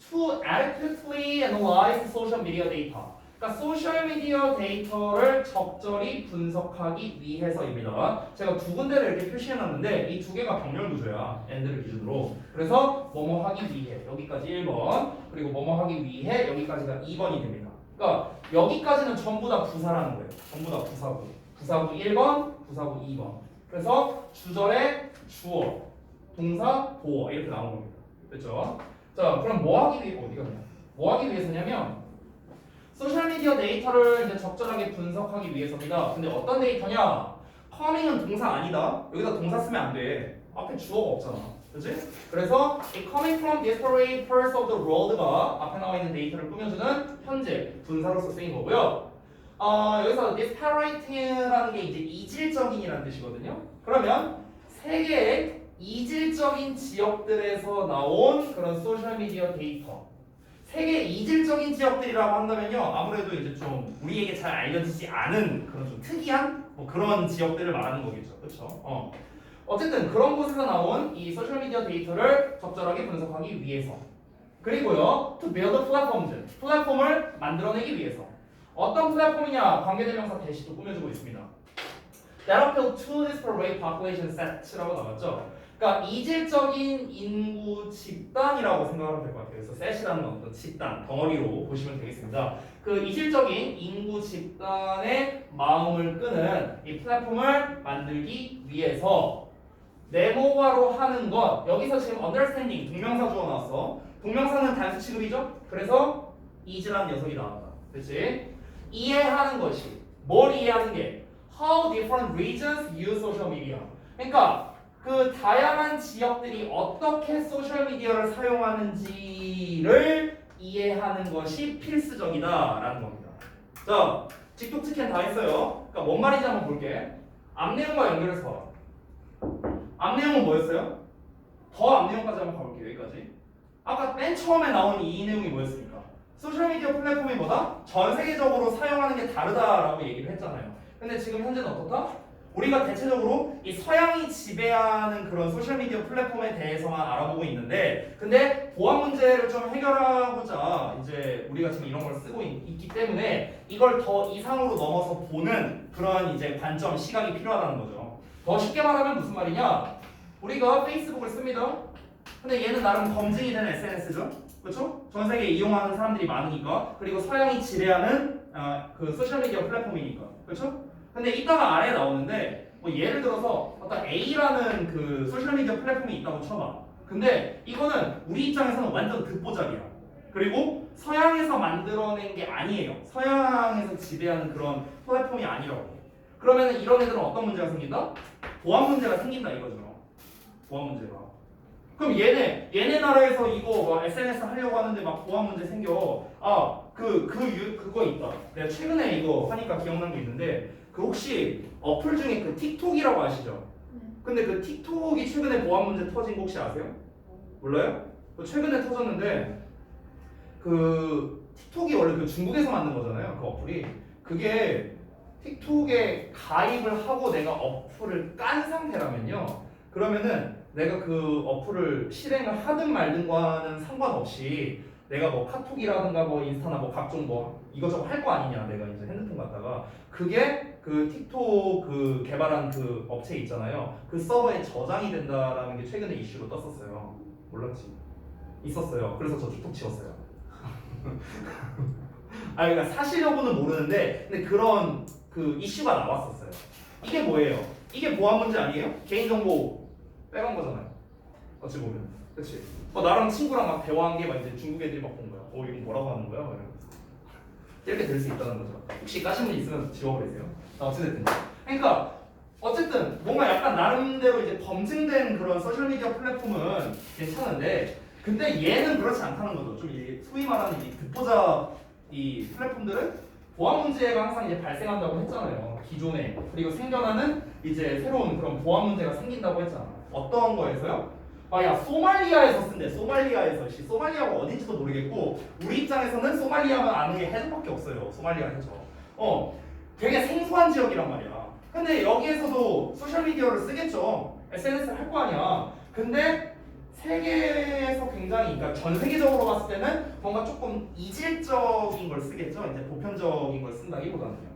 to adequately analyze social media data. 그러니까 소셜 미디어 데이터를 적절히 분석하기 위해서입니다. 제가 두 군데를 이렇게 표시해놨는데 이 두 개가 병렬 구조야. and를 기준으로. 그래서 뭐뭐 하기 위해 여기까지 1번 그리고 뭐뭐 하기 위해 여기까지가 2번이 됩니다. 그러니까 여기까지는 전부 다 부사라는 거예요. 전부 다 부사구. 부사구 1번, 부사구 2번. 그래서 주절에 주어, 동사, 보어 이렇게 나오는 겁니다. 됐죠? 자, 그럼 뭐 하기 위해 어디가 그냥 뭐 하기 위해서냐면 소셜 미디어 데이터를 이제 적절하게 분석하기 위해서입니다. 근데 어떤 데이터냐? coming은 동사 아니다. 여기다 동사 쓰면 안 돼. 앞에 주어가 없잖아. 그렇지? 그래서 이 coming from disparate parts of the world가 앞에 나와 있는 데이터를 꾸며주는 현재 분사로서 쓰인 거고요. 여기서 disparate라는 게 이제 이질적인이라는 뜻이거든요. 그러면 세계의 이질적인 지역들에서 나온 그런 소셜 미디어 데이터. 세계 이질적인 지역들이라고 한다면요, 아무래도 이제 좀 우리에게 잘 알려지지 않은 그런 좀 특이한 뭐 그런 지역들을 말하는 거겠죠, 그렇죠? 어쨌든 그런 곳에서 나온 이 소셜 미디어 데이터를 적절하게 분석하기 위해서. 그리고요, to build platforms, 플랫폼을 만들어내기 위해서. 어떤 플랫폼이냐? 관계대명사 대시도 꾸며주고 있습니다. That appeal to disparate population sets라고 나왔죠. 그러니까 이질적인 인구 집단이라고 생각하면 될 것 같아요. 그래서 set이라는 어떤 집단, 덩어리로 보시면 되겠습니다. 그 이질적인 인구 집단의 마음을 끄는 이 플랫폼을 만들기 위해서 네모화로 하는 것. 여기서 지금 understanding 동명사 주어 나왔어. 동명사는 단수 취급이죠. 그래서 이질한 녀석이 나왔다. 그렇지? 이해하는 것이 뭘 이해하는 게 how different regions use social media. 그러니까 그 다양한 지역들이 어떻게 소셜 미디어를 사용하는지를 이해하는 것이 필수적이다라는 겁니다. 자, 직독특행 다 했어요. 그러니까 뭔 말인지 한번 볼게. 앞 내용과 연결해서 봐. 앞 내용은 뭐였어요? 더 앞 내용까지 한번 가볼게요. 여기까지. 아까 맨 처음에 나온 이 내용이 뭐였습니까? 소셜미디어 플랫폼이 뭐다? 전 세계적으로 사용하는 게 다르다라고 얘기를 했잖아요. 근데 지금 현재는 어떻다? 우리가 대체적으로 이 서양이 지배하는 그런 소셜미디어 플랫폼에 대해서만 알아보고 있는데, 근데 보안 문제를 좀 해결하고자 이제 우리가 지금 이런 걸 쓰고 있기 때문에 이걸 더 이상으로 넘어서 보는 그런 이제 관점, 시각이 필요하다는 거죠. 더 쉽게 말하면 무슨 말이냐? 우리가 페이스북을 씁니다. 근데 얘는 나름 검증이 된 SNS죠. 그렇죠? 전 세계에 이용하는 사람들이 많으니까. 그리고 서양이 지배하는 그 소셜미디어 플랫폼이니까. 그렇죠? 근데 이따가 아래에 나오는데 뭐 예를 들어서 어떤 A라는 그 소셜미디어 플랫폼이 있다고 쳐봐. 근데 이거는 우리 입장에서는 완전 듣보잡이야. 그리고 서양에서 만들어낸 게 아니에요. 서양에서 지배하는 그런 플랫폼이 아니라고. 그러면 이런 애들은 어떤 문제가 생긴다? 보안 문제가 생긴다 이거죠. 보안 문제가. 그럼 얘네 나라에서 이거 뭐 SNS 하려고 하는데 막 보안 문제 생겨. 그거 있다. 내가 최근에 이거 하니까 기억난 게 있는데 그 혹시 어플 중에 그 틱톡이라고 아시죠? 네. 근데 그 틱톡이 최근에 보안 문제 터진 거 혹시 아세요? 몰라요? 그 최근에 터졌는데 그 틱톡이 원래 그 중국에서 만든 거잖아요. 그 어플이. 그게 틱톡에 가입을 하고 내가 어플을 깐 상태라면요. 그러면은 내가 그 어플을 실행을 하든 말든과는 상관없이 내가 뭐 카톡이라든가 뭐 인스타나 뭐 각종 뭐 이것저것 할 거 아니냐 내가 이제 핸드폰 갖다가 그게 그 틱톡 그 개발한 그 업체 있잖아요. 그 서버에 저장이 된다라는 게 최근에 이슈로 떴었어요. 몰랐지? 있었어요. 그래서 저 틱톡 지웠어요. 그러니까 사실 여부는 모르는데 근데 그런 그 이슈가 나왔었어요. 이게 뭐예요? 이게 보안 문제 아니에요? 개인정보 빼간 거잖아요. 어찌 보면, 그렇지? 나랑 친구랑 막 대화한 게 막 이제 중국 애들이 막 본 거야. 이거 뭐라고 하는 거야? 막 이러면서. 이렇게 될 수 있다는 거죠. 혹시 까신 분 있으면 지워버리세요. 어찌됐든. 그러니까 어쨌든 뭔가 약간 나름대로 이제 검증된 그런 소셜 미디어 플랫폼은 괜찮은데, 근데 얘는 그렇지 않다는 거죠. 좀 소위 말하는 이 듣보잡 이 플랫폼들은 보안 문제가 항상 이제 발생한다고 했잖아요. 기존에. 그리고 생겨나는 이제 새로운 그런 보안 문제가 생긴다고 했잖아. 어떤 거에서요? 야 소말리아에서 쓴대. 소말리아에서. 소말리아가 어딘지도 모르겠고 우리 입장에서는 소말리아만 아는 게 해적밖에 없어요. 소말리아 해적. 되게 생소한 지역이란 말이야. 근데 여기에서도 소셜미디어를 쓰겠죠. SNS를 할 거 아니야. 근데 세계에서 굉장히, 그러니까 전 세계적으로 봤을 때는 뭔가 조금 이질적인 걸 쓰겠죠. 이제 보편적인 걸 쓴다기보다는요.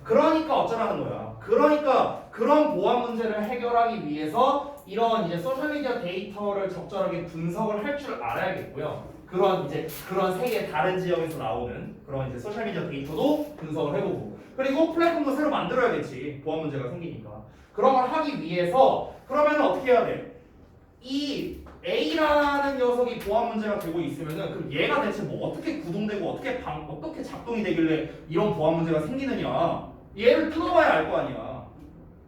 그러니까 어쩌라는 거야. 그러니까 그런 보안 문제를 해결하기 위해서 이런 이제 소셜미디어 데이터를 적절하게 분석을 할 줄 알아야겠고요. 그런 세계 다른 지역에서 나오는 그런 이제 소셜미디어 데이터도 분석을 해보고, 그리고 플랫폼도 새로 만들어야겠지. 보안 문제가 생기니까. 그런 걸 하기 위해서 그러면 어떻게 해야 돼? 이 A라는 녀석이 보안 문제가 되고 있으면은 그럼 얘가 대체 뭐 어떻게 구동되고 어떻게 작동이 되길래 이런 보안 문제가 생기느냐? 얘를 뜯어봐야 알 거 아니야.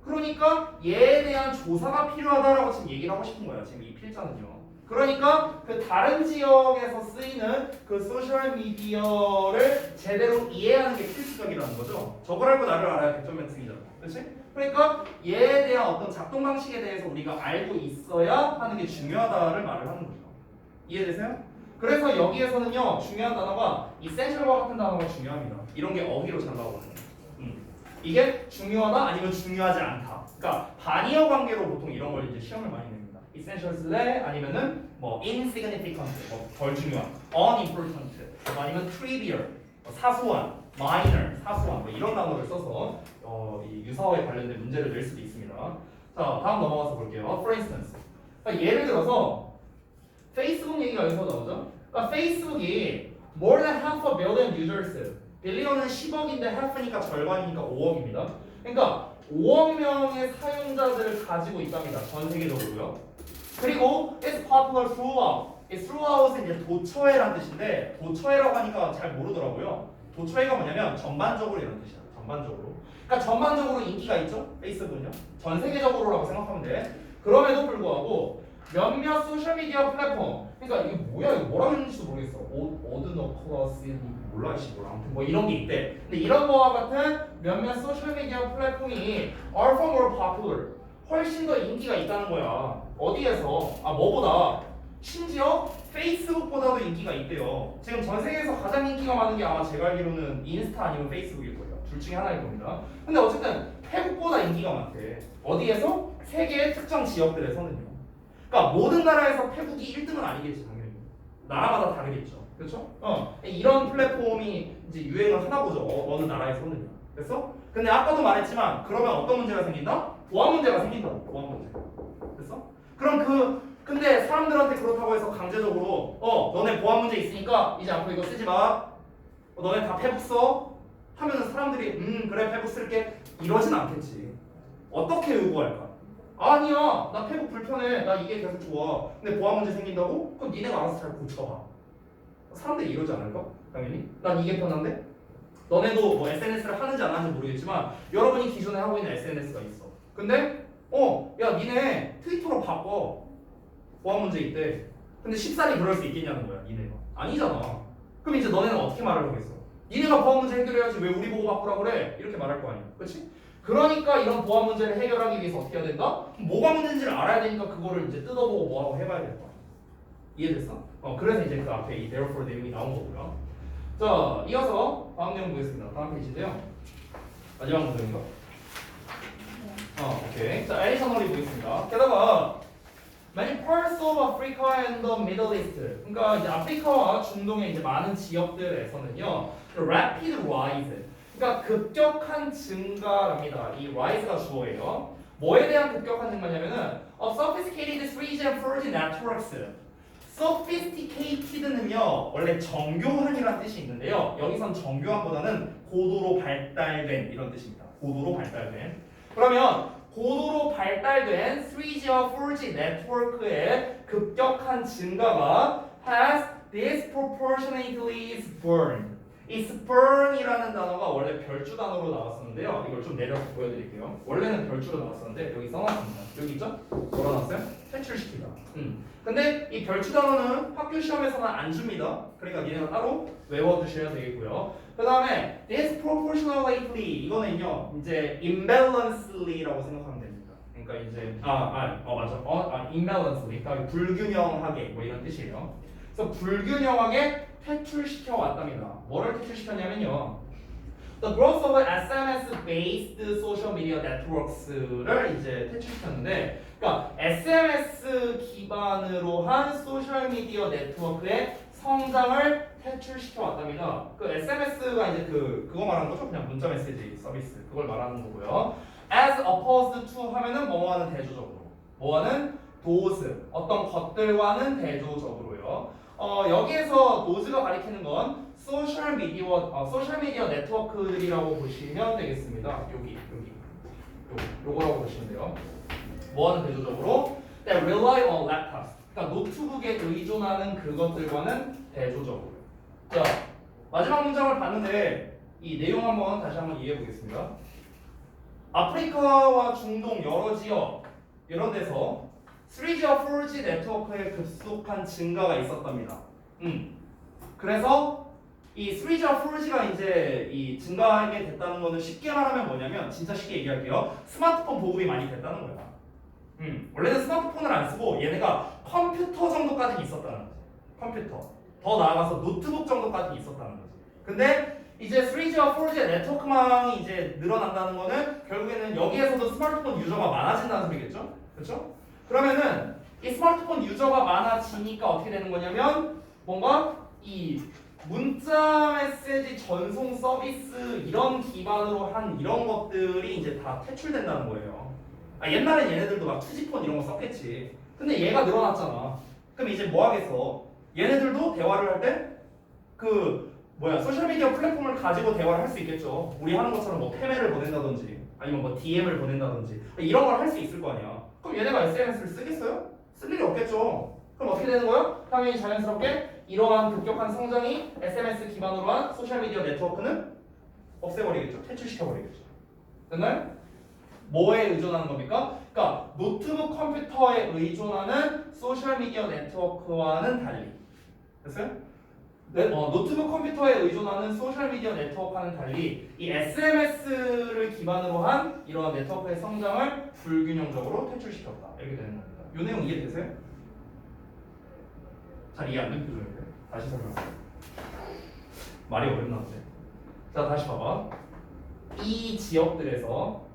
그러니까 얘에 대한 조사가 필요하다라고 지금 얘기를 하고 싶은 거야. 지금 이 필자는요. 그러니까 그 다른 지역에서 쓰이는 그 소셜 미디어를 제대로 이해하는 게 필수적이라는 거죠. 저걸 알고 나를 알아야 100점 만점이잖아. 그렇지? 그러니까 얘에 대한 어떤 작동 방식에 대해서 우리가 알고 있어야 하는 게 중요하다를 말을 하는 거죠. 이해되세요? 그래서 여기에서는요 중요한 단어가 essential과 같은 단어가 중요합니다. 이런 게 어휘로 잘 나오거든요. 이게 중요하다 아니면 중요하지 않다. 그러니까 반의어 관계로 보통 이런 걸 이제 시험을 많이 냅니다. essentials래 아니면은 뭐 insignificant, 덜 중요한, unimportant, 아니면 trivial, 사소한, minor, 사소한 이런 단어를 써서 이 유사어에 관련된 문제를 낼 수도 있습니다. 자, 다음 넘어가서 볼게요. For instance, 그러니까 예를 들어서 페이스북 얘기가 여기서 나오죠. 그러니까 페이스북이 more than half a billion users, 빌리언은 10억인데 half니까 절반이니까 5억입니다. 그러니까 5억 명의 사용자들을 가지고 있답니다. 전 세계적으로요. 그리고 it's popular throughout. 이 throughout은 이제 도처에란 뜻인데 도처에라고 하니까 잘 모르더라고요. 도처에가 뭐냐면 전반적으로 이런 뜻이야. 전반적으로. 그러니까 전반적으로 인기가 있죠. 페이스북은요. 전 세계적으로라고 생각하면 돼. 그럼에도 불구하고 몇몇 소셜미디어 플랫폼, 그러니까 이게 뭐야, 이거 뭐라고 했는지도 모르겠어. 오드너클러스 몰라 이씨 뭐라 아무튼 뭐 이런 게 있대. 근데 이런 거와 같은 몇몇 소셜미디어 플랫폼이 are far more popular, 훨씬 더 인기가 있다는 거야. 어디에서? 뭐보다? 심지어 페이스북보다도 인기가 있대요. 지금 전 세계에서 가장 인기가 많은 게 아마 제가 알기로는 인스타 아니면 페이스북일 거예요. 둘 중에 하나일 겁니다. 근데 어쨌든 페북보다 인기가 많대. 어디에서? 세계의 특정 지역들에서는요. 그러니까 모든 나라에서 페북이 1등은 아니겠지 당연히. 나라마다 다르겠죠. 그렇죠? 이런 플랫폼이 이제 유행을 하나 보죠. 어느 나라에서는요. 됐어? 근데 아까도 말했지만 그러면 어떤 문제가 생긴다? 보안 문제가 생긴다고. 보안 문제. 됐어? 그럼 근데 사람들한테 그렇다고 해서 강제적으로 너네 보안 문제 있으니까 이제 앞으로 이거 쓰지 마. 너네 다 페북 써. 하면은 사람들이 그래 페북 쓸게 이러진 않겠지. 어떻게 요구할까? 아니야, 나 페북 불편해, 나 이게 계속 좋아. 근데 보안 문제 생긴다고? 그럼 니네가 알아서 잘 고쳐봐. 사람들이 이러지 않을까? 당연히. 난 이게 편한데? 너네도 뭐 SNS를 하는지 안 하는지 모르겠지만 여러분이 기존에 하고 있는 SNS가 있어. 근데 야 니네 트위터로 바꿔. 보안 문제 있대. 근데 쉽사리 그럴 수 있겠냐는 거야, 니네가. 아니잖아. 그럼 이제 너네는 어떻게 말을 하겠어? 니네가 보안 문제 해결해야지 왜 우리 보고 바꾸라 그래? 이렇게 말할 거 아니야. 그렇지? 그러니까 이런 보안 문제를 해결하기 위해서 어떻게 해야 된다? 뭐가 문제인지를 알아야 되니까 그거를 이제 뜯어보고 뭐하고 해봐야 될 거야. 이해됐어? 그래서 이제 그 앞에 이 therefore 내용이 나온 거고요. 자, 이어서 다음 내용 보겠습니다. 다음 페이지인데요. 마지막 문제인가? 오케이. 자, additionally 보겠습니다. 게다가 many parts of Africa and the Middle East. 그러니까 이제 아프리카와 중동의 이제 많은 지역들에서는요, rapid rise. 그러니까 급격한 증가랍니다. 이 rise가 주어예요. 뭐에 대한 급격한 증가냐면은 of sophisticated 3G and 4G networks. sophisticated는요 원래 정교한이라는 뜻이 있는데요. 여기선 정교한보다는 고도로 발달된 이런 뜻입니다. 고도로 발달된. 그러면 고도로 발달된 3G와 4G 네트워크의 급격한 증가가 has disproportionately spurned. 이 spurn이라는 단어가 원래 별주 단어로 나왔었는데요. 이걸 좀 내려서 보여드릴게요. 원래는 별주로 나왔었는데 여기 써놨습니다. 여기 있죠? 걸어놨어요? 퇴출시키다. 근데 이 별주 단어는 학교 시험에서는 안 줍니다. 그러니까 니네가 따로 외워두셔야 되겠고요. 그 다음에 disproportionately 이거는요 이제 imbalancedly라고 생각하면 됩니다. 그러니까 이제 맞아. imbalancedly 그러니까 불균형하게 뭐 이런 뜻이에요. 그래서 불균형하게 퇴출시켜 왔답니다. 뭐를 퇴출시켰냐면요. The growth of SMS-based social media networks를 이제 퇴출시켰는데, 그러니까 SMS 기반으로 한 소셜 미디어 네트워크의 성장을 퇴출시켜 왔답니다. 그 SMS가 이제 그거 말하는 거죠? 그냥 문자 메시지 서비스 그걸 말하는 거고요. As opposed to 하면은 뭐하는 대조적으로, 뭐하는 those 어떤 것들과는 대조적으로요. 여기에서 those가 가리키는 건 소셜 미디어 네트워크들이라고 보시면 되겠습니다. 요거라고 보시면 돼요. 뭐하는 대조적으로? That rely on laptops. 그러니까 노트북에 의존하는 그것들과는 대조적으로. 자, 마지막 문장을 봤는데 이 내용 다시 한번 이해해 보겠습니다. 아프리카와 중동 여러 지역 이런 데서 3G와 4G 네트워크의 급속한 증가가 있었답니다. 그래서 이 3G와 4G가 이제 이 증가하게 됐다는 거는 쉽게 말하면 뭐냐면 진짜 쉽게 얘기할게요. 스마트폰 보급이 많이 됐다는 거야. 원래는 스마트폰을 안 쓰고 얘네가 컴퓨터 정도까지 있었다는 거지. 컴퓨터. 더 나아가서 노트북 정도까지 있었다는 거지. 근데 이제 3G와 4G의 네트워크망이 이제 늘어난다는 거는 결국에는 여기에서도 스마트폰 유저가 많아진다는 소리겠죠? 그렇죠? 그러면은 이 스마트폰 유저가 많아지니까 어떻게 되는 거냐면 뭔가 이 문자 메시지 전송 서비스 이런 기반으로 한 이런 것들이 이제 다 퇴출된다는 거예요. 옛날엔 얘네들도 막 투지폰 이런 거 썼겠지. 근데 얘가 늘어났잖아. 그럼 이제 뭐 하겠어? 얘네들도 대화를 할 때 소셜미디어 플랫폼을 가지고 대화를 할 수 있겠죠. 우리 하는 것처럼 뭐 페메를 보낸다든지 아니면 뭐 DM을 보낸다든지 이런 걸 할 수 있을 거 아니야. 그럼 얘네가 SNS를 쓰겠어요? 쓸 일이 없겠죠. 그럼 어떻게 되는 거예요? 당연히 자연스럽게 이러한 급격한 성장이 SMS 기반으로 한 소셜미디어 네트워크는 없애버리겠죠. 퇴출시켜버리겠죠. 됐나요? 뭐에 의존하는 겁니까? 그러니까 노트북 컴퓨터에 의존하는 소셜미디어 네트워크와는 달리 됐어요? 노트북 컴퓨터에 의존하는 소셜미디어 네트워크와는 달리 이 SMS를 기반으로 한 이러한 네트워크의 성장을 불균형적으로 퇴출시켰다. 이렇게 되는 겁니다. 이 내용 이해되세요? 잘 이해 안 된 표정인데 다시 설명할게요. 말이 어렵나 보네. 자, 다시 봐봐. 이 지역들에서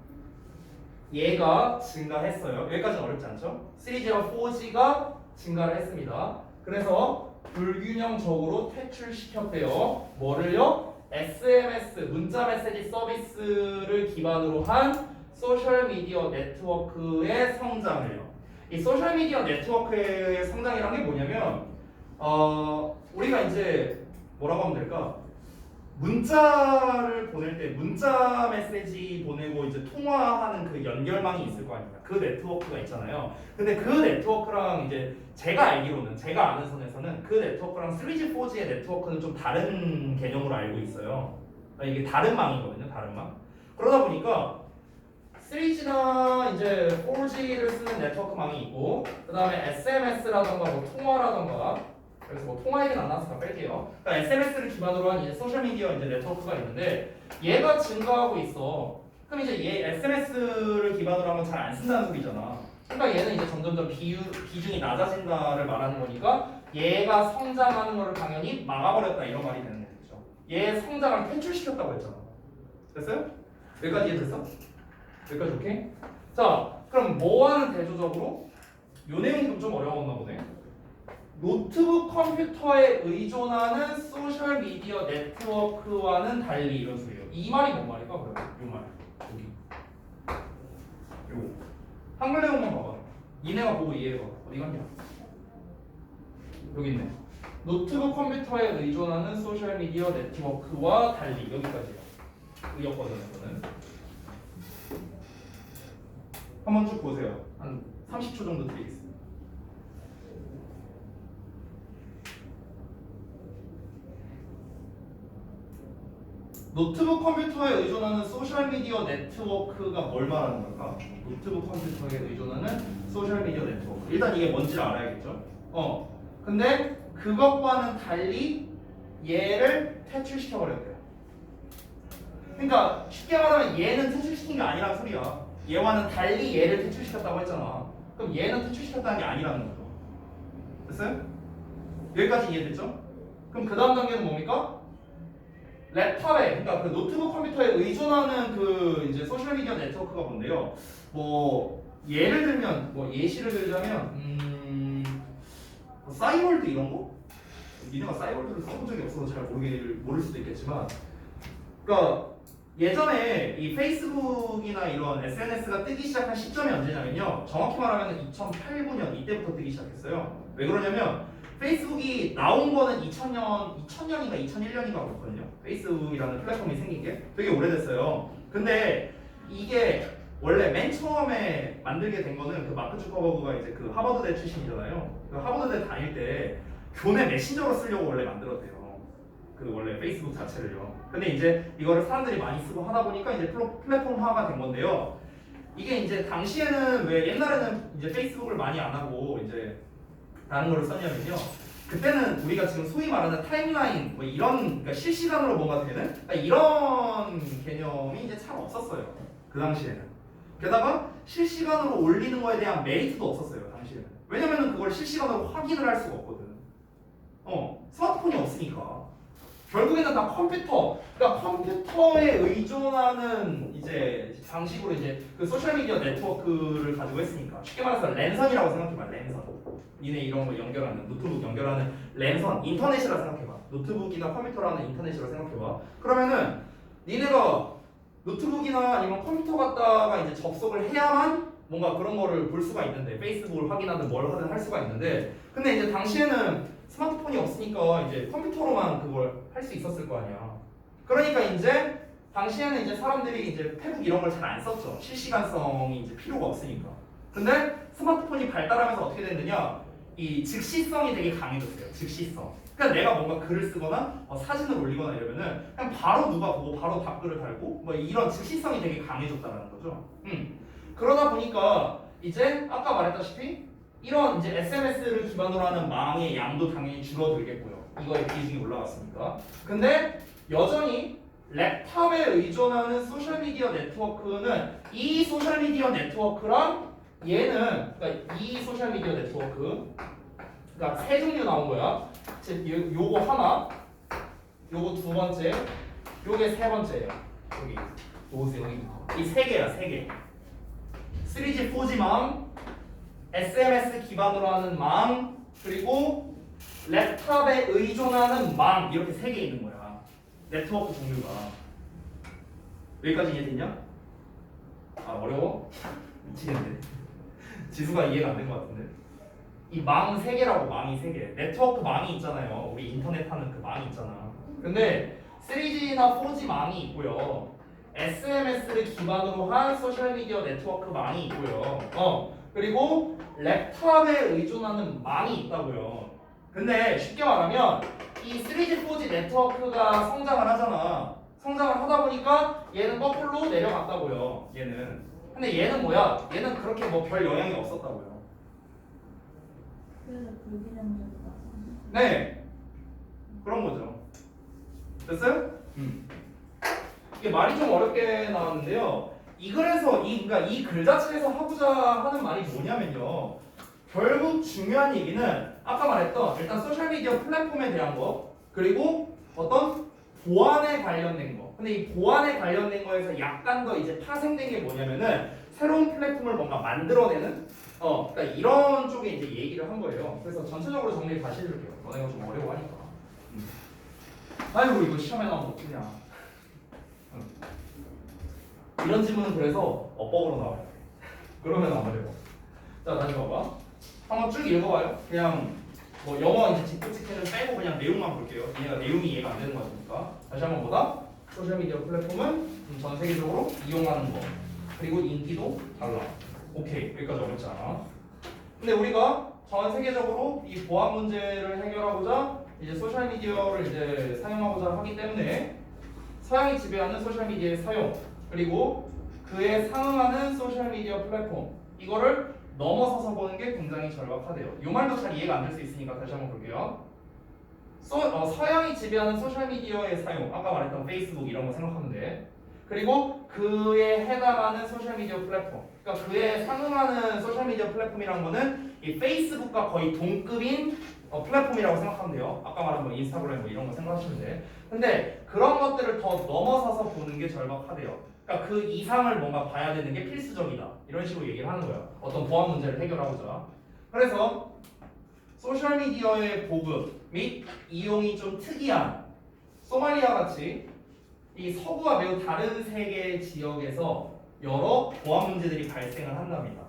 얘가 증가했어요. 여기까지는 어렵지 않죠? 3G와 4G가 증가를 했습니다. 그래서 불균형적으로 퇴출시켰대요. 뭐를요? SMS, 문자 메시지 서비스를 기반으로 한 소셜미디어 네트워크의 성장을요. 이 소셜미디어 네트워크의 성장이란 게 뭐냐면 우리가 이제 뭐라고 하면 될까? 문자를 보낼 때 문자 메시지 보내고 이제 통화하는 그 연결망이 있을 거 아닙니까? 그 네트워크가 있잖아요. 근데 그 네트워크랑 이제 제가 알기로는 제가 아는 선에서는 그 네트워크랑 3G, 4G의 네트워크는 좀 다른 개념으로 알고 있어요. 그러니까 이게 다른 망이거든요. 다른 망. 그러다 보니까 3G나 이제 4G를 쓰는 네트워크망이 있고 그 다음에 SMS라던가 뭐 통화라던가 그래서 뭐 통화 얘기는 안 나왔으니까 뺄게요. 그러니까 SMS를 기반으로 한 이제 소셜미디어 이제 네트워크가 있는데 얘가 증가하고 있어. 그럼 이제 얘 SMS를 기반으로 하면 잘 안 쓴다는 소리잖아. 그러니까 얘는 이제 점점점 비중이 낮아진다를 말하는 거니까 얘가 성장하는 거를 당연히 막아버렸다 이런 말이 되는 거죠. 얘 성장을 퇴출시켰다고 했잖아. 됐어요? 여기까지 이해됐어? 여기까지 오케이? 자, 그럼 뭐와는 대조적으로? 요 내용이 좀 어려웠나 보네. 노트북 컴퓨터에 의존하는 소셜 미디어 네트워크와는 달리 이런 소리예요. 이 말이 뭔 말일까? 그러면 요 말. 여기. 요. 한글 내용만 봐봐. 니네가 보고 이해해봐. 어디 갔냐? 여기 있네. 노트북 컴퓨터에 의존하는 소셜 미디어 네트워크와 달리 여기까지요. 의역 버전에서는. 한번 쭉 보세요. 한 30초 정도 드리겠습니다. 노트북 컴퓨터에 의존하는 소셜미디어 네트워크가 뭘 말하는 걸까? 노트북 컴퓨터에 의존하는 소셜미디어 네트워크. 일단 이게 뭔지를 알아야겠죠? 근데 그것과는 달리 얘를 퇴출시켜버렸대요. 그러니까 쉽게 말하면 얘는 퇴출시킨 게 아니란 소리야. 얘와는 달리 얘를 퇴출시켰다고 했잖아. 그럼 얘는 퇴출시켰다는 게 아니라는 거죠. 됐어요? 여기까지 이해됐죠? 그럼 그 다음 단계는 뭡니까? 랩탑에, 그러니까 그 노트북 컴퓨터에 의존하는 그 이제 소셜미디어 네트워크가 뭔데요? 뭐 예를 들면 뭐 예시를 들자면 뭐 싸이월드 이런 거? 니네가 싸이월드를 써본 적이 없어서 잘 모를 수도 있겠지만, 그러니까 예전에 이 페이스북이나 이런 SNS가 뜨기 시작한 시점이 언제냐면요. 정확히 말하면 2008, 9년 이때부터 뜨기 시작했어요. 왜 그러냐면 페이스북이 나온 거는 2000년인가 2001년인가 그렇거든요. 페이스북이라는 플랫폼이 생긴 게 되게 오래됐어요. 근데 이게 원래 맨 처음에 만들게 된 거는 그 마크 주커버그가 이제 그 하버드대 출신이잖아요. 그 하버드대 다닐 때 교내 메신저로 쓰려고 원래 만들었대요. 그 원래 페이스북 자체를요. 근데 이제 이거를 사람들이 많이 쓰고 하다 보니까 이제 플랫폼화가 된 건데요. 이게 이제 당시에는 왜 옛날에는 이제 페이스북을 많이 안 하고 이제 다른 거를 썼냐면요. 그때는 우리가 지금 소위 말하는 타임라인 뭐 이런 그러니까 실시간으로 뭔가 되는 그러니까 이런 개념이 이제 잘 없었어요. 그 당시에는. 게다가 실시간으로 올리는 거에 대한 메리트도 없었어요. 당시에는. 왜냐면은 그걸 실시간으로 확인을 할 수가 없거든. 스마트폰이 없으니까. 결국에는 다 컴퓨터, 그러니까 컴퓨터에 의존하는 이제 방식으로 이제 그 소셜미디어 네트워크를 가지고 했으니까 쉽게 말해서 랜선이라고 생각해봐. 랜선. 니네 이런 거 연결하는 노트북 연결하는 랜선, 인터넷이라 생각해봐. 노트북이나 컴퓨터라는 인터넷이라 생각해봐. 그러면은 니네가 노트북이나 아니면 컴퓨터 갖다가 이제 접속을 해야만 뭔가 그런 거를 볼 수가 있는데 페이스북을 확인하든 뭘 하든 할 수가 있는데 근데 이제 당시에는 스마트폰이 없으니까 이제 컴퓨터로만 그걸 할 수 있었을 거 아니야. 그러니까 이제 당시에는 이제 사람들이 이제 페북 이런 걸 잘 안 썼죠. 실시간성이 이제 필요가 없으니까. 근데 스마트폰이 발달하면서 어떻게 됐느냐? 이 즉시성이 되게 강해졌어요. 즉시성. 그러니까 내가 뭔가 글을 쓰거나 사진을 올리거나 이러면은 그냥 바로 누가 보고 바로 답글을 달고 뭐 이런 즉시성이 되게 강해졌다라는 거죠. 그러다 보니까 이제 아까 말했다시피 이런 이제 SMS를 기반으로 하는 망의 양도 당연히 줄어들겠고요. 이거의 비중이 올라갔으니까. 근데 여전히 랩탑에 의존하는 소셜미디어 네트워크는 이 소셜미디어 네트워크랑 얘는 그러니까 이 소셜미디어 네트워크 그러니까 세 종류 나온 거야. 요거 하나, 요거 두 번째, 요게 세 번째예요. 여기 보세요. 이 세 개야, 세 개. 3G, 4G 망, SMS 기반으로 하는 망, 그리고 랩탑에 의존하는 망 이렇게 세 개 있는 거야. 네트워크 종류가. 여기까지 이해됐냐? 아 어려워? 미치겠네. 지수가 이해가 안 된 것 같은데. 이 망 세 개라고 망이 세 개. 네트워크 망이 있잖아요. 우리 인터넷 하는 그 망이 있잖아. 근데 3G나 4G망이 있고요. SMS를 기반으로 한 소셜미디어 네트워크망이 있고요. 그리고 랩탑에 의존하는 망이 있다고요. 근데 쉽게 말하면 이 3G, 4G 네트워크가 성장을 하잖아. 성장을 하다 보니까 얘는 거꾸로 내려갔다고요. 얘는. 근데 얘는 뭐야? 얘는 그렇게 뭐 별 영향이 없었다고요. 그래서 불기능적이다. 네. 그런 거죠. 됐어요? 이게 말이 좀 어렵게 나왔는데요. 이 글에서 그러니까 이 글 자체에서 하고자 하는 말이 뭐냐면요. 결국 중요한 얘기는 아까 말했던 일단 소셜미디어 플랫폼에 대한 거 그리고 어떤 보안에 관련된 거. 근데 이 보안에 관련된 거에서 약간 더 이제 파생된 게 뭐냐면은 새로운 플랫폼을 뭔가 만들어내는 그러니까 이런 쪽에 이제 얘기를 한 거예요. 그래서 전체적으로 정리를 다시 해줄게요. 너네가 좀 어려워하니까. 아이고 이거 시험에 나오면 어떡냐. 이런 질문은 그래서 어법으로 나와요. 그러면 안 어려워. 자 다시 봐봐. 한번 쭉 읽어봐요. 그냥 뭐 영어 이제 뒷부치기는 빼고 그냥 내용만 볼게요. 얘가 내용이 이해가 안 되는 거니까. 다시 한번 보다. 소셜미디어 플랫폼은 전 세계적으로 이용하는 거. 그리고 인기도 달라. 오케이 여기까지 어렵지 않아. 근데 우리가 전 세계적으로 이 보안 문제를 해결하고자 이제 소셜 미디어를 이제 사용하고자 하기 때문에 서양이 지배하는 소셜 미디어의 사용 그리고 그에 상응하는 소셜 미디어 플랫폼 이거를 넘어서서 보는 게 굉장히 절박하대요. 이 말도 잘 이해가 안 될 수 있으니까 다시 한번 볼게요. 서양이 지배하는 소셜 미디어의 사용 아까 말했던 페이스북 이런 거 생각하면 돼. 그리고 그에 해당하는 소셜 미디어 플랫폼 그러니까 그에 상응하는 소셜 미디어 플랫폼이란 거는 이 페이스북과 거의 동급인 플랫폼이라고 생각하면 돼요. 아까 말한 뭐 인스타그램 뭐 이런 거 생각하시면 돼. 근데 그런 것들을 더 넘어서서 보는 게 절박하대요. 그러니까 그 이상을 뭔가 봐야 되는 게 필수적이다. 이런 식으로 얘기를 하는 거야. 어떤 보안 문제를 해결하고자. 그래서 소셜미디어의 보급 및 이용이 좀 특이한 소말리아 같이 이 서구와 매우 다른 세계 지역에서 여러 보안 문제들이 발생을 한답니다.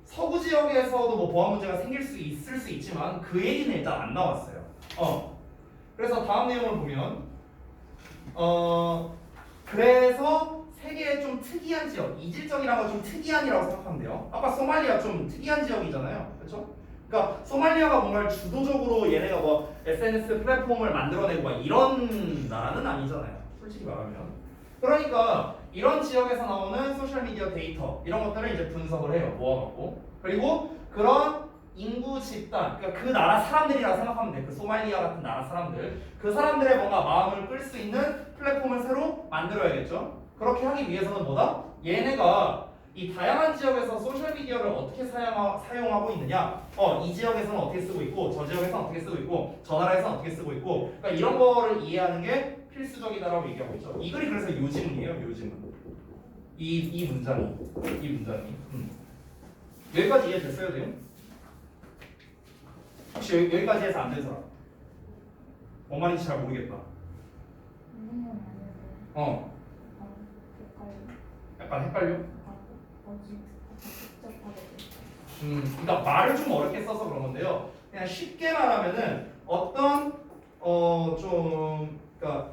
서구 지역에서도 뭐 보안 문제가 생길 수 있을 수 있지만 그 얘기는 일단 안 나왔어요. 그래서 다음 내용을 보면 그래서 세계의 좀 특이한 지역, 이질적이라는 건 좀 특이한이라고 생각하면 돼요. 아까 소말리아 좀 특이한 지역이잖아요, 그렇죠? 그러니까 소말리아가 뭔가 주도적으로 얘네가 뭐 SNS 플랫폼을 만들어내고 막 이런 나라는 아니잖아요, 솔직히 말하면. 그러니까 이런 지역에서 나오는 소셜 미디어 데이터 이런 것들을 이제 분석을 해요, 모아갖고. 그리고 그런 인구 집단, 그러니까 그 나라 사람들이라고 생각하면 돼. 그 소말리아 같은 나라 사람들, 그 사람들의 뭔가 마음을 끌 수 있는 플랫폼을 새로 만들어야겠죠. 그렇게 하기 위해서는 뭐다? 얘네가 이 다양한 지역에서 소셜 미디어를 어떻게 사용하고 있느냐? 이 지역에서는 어떻게 쓰고 있고, 저 지역에서는 어떻게 쓰고 있고, 저 나라에서는 어떻게 쓰고 있고, 그러니까 이런 거를 이해하는 게 필수적이다라고 얘기하고 있죠. 이 글이 그래서 요지문이에요, 요지문. 이 문장이. 여기까지 이해됐어요, 지금? 혹시 여기까지 해서 안 된 사람? 뭔 말인지 잘 모르겠다. 약간 헷갈려? 그러니까 말을 좀 어렵게 써서 그런 건데요. 그냥 쉽게 말하면은 어떤 그러니까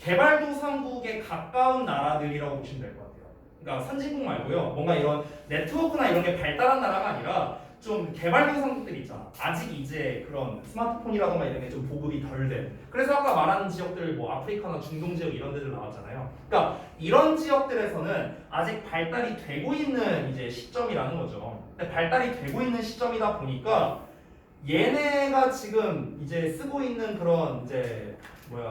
개발도상국에 가까운 나라들이라고 보시면 될 것 같아요. 그러니까 선진국 말고요. 뭔가 이런 네트워크나 이런 게 발달한 나라가 아니라 좀 개발도상국들 있잖아. 아직 이제 그런 스마트폰이라던가 이런 게 좀 보급이 덜 된. 그래서 아까 말하는 지역들 뭐 아프리카나 중동 지역 이런 데들 나왔잖아요. 그러니까 이런 지역들에서는 아직 발달이 되고 있는 이제 시점이라는 거죠. 근데 발달이 되고 있는 시점이다 보니까 얘네가 지금 이제 쓰고 있는 그런 이제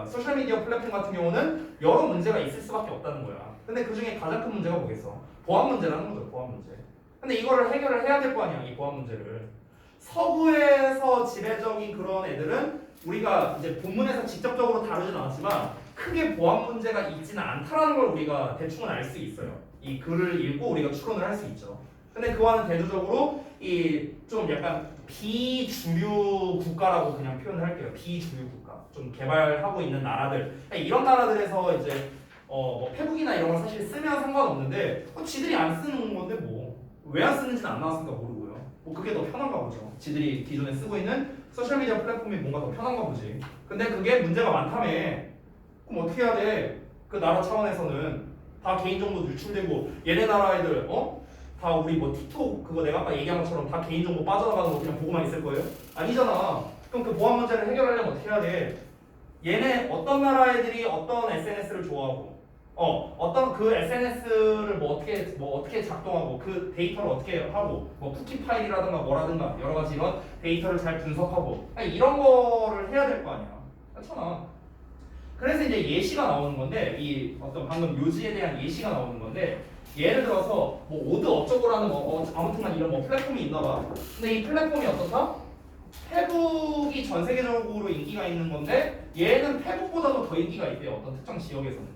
소셜 미디어 플랫폼 같은 경우는 여러 문제가 있을 수밖에 없다는 거야. 근데 그 중에 가장 큰 문제가 뭐겠어? 보안 문제라는 거죠. 보안 문제. 근데 이거를 해결을 해야 될 거 아니야, 이 보안 문제를. 서구에서 지배적인 그런 애들은 우리가 이제 본문에서 직접적으로 다루진 않았지만 크게 보안 문제가 있지는 않다라는 걸 우리가 대충은 알 수 있어요. 이 글을 읽고 우리가 추론을 할 수 있죠. 근데 그와는 대조적으로 이 좀 약간 비주류 국가라고 그냥 표현을 할게요. 비주류 국가. 좀 개발하고 있는 나라들. 이런 나라들에서 이제 뭐 페북이나 이런 걸 사실 쓰면 상관없는데 지들이 안 쓰는 건데 뭐 왜 안 쓰는지는 안 나왔으니까 모르고요. 뭐 그게 더 편한가 보죠. 지들이 기존에 쓰고 있는 소셜미디어 플랫폼이 뭔가 더 편한가 보지. 근데 그게 문제가 많다며. 그럼 어떻게 해야 돼? 그 나라 차원에서는 다 개인정보 유출되고 얘네 나라 애들 다 우리 뭐 틱톡 그거 내가 아까 얘기한 것처럼 다 개인정보 빠져나가는 거 그냥 보고만 있을 거예요? 아니잖아. 그럼 그 보안 문제를 해결하려면 어떻게 해야 돼? 얘네 어떤 나라 애들이 어떤 SNS를 좋아하고 어떤 그 SNS를 뭐 어떻게 작동하고 그 데이터를 어떻게 하고 뭐 쿠키 파일이라든가 뭐라든가 여러 가지 이런 데이터를 잘 분석하고 아니, 이런 거를 해야 될 거 아니야. 그렇잖아. 그래서 이제 예시가 나오는 건데 이 어떤 방금 요지에 대한 예시가 나오는 건데 예를 들어서 뭐 오드 어쩌고라는 아무튼간 이런 뭐 플랫폼이 있나 봐. 근데 이 플랫폼이 어떻다? 페북이 전 세계적으로 인기가 있는 건데 얘는 페북보다도 더 인기가 있대요. 어떤 특정 지역에서는요.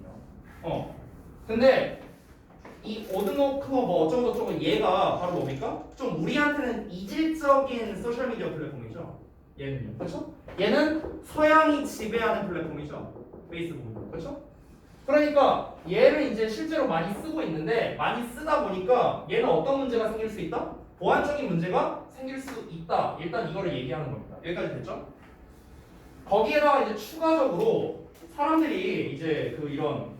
근데 이 오드노크 뭐 어쩌고저쩌고 얘가 바로 뭡니까? 좀 우리한테는 이질적인 소셜미디어 플랫폼이죠. 얘는요. 그렇죠? 얘는 서양이 지배하는 플랫폼이죠. 페이스북. 그렇죠? 그러니까 얘를 이제 실제로 많이 쓰고 있는데 많이 쓰다 보니까 얘는 어떤 문제가 생길 수 있다? 보안적인 문제가 생길 수 있다. 일단 이거를 얘기하는 겁니다. 여기까지 됐죠? 거기에다가 이제 추가적으로 사람들이 이제 그 이런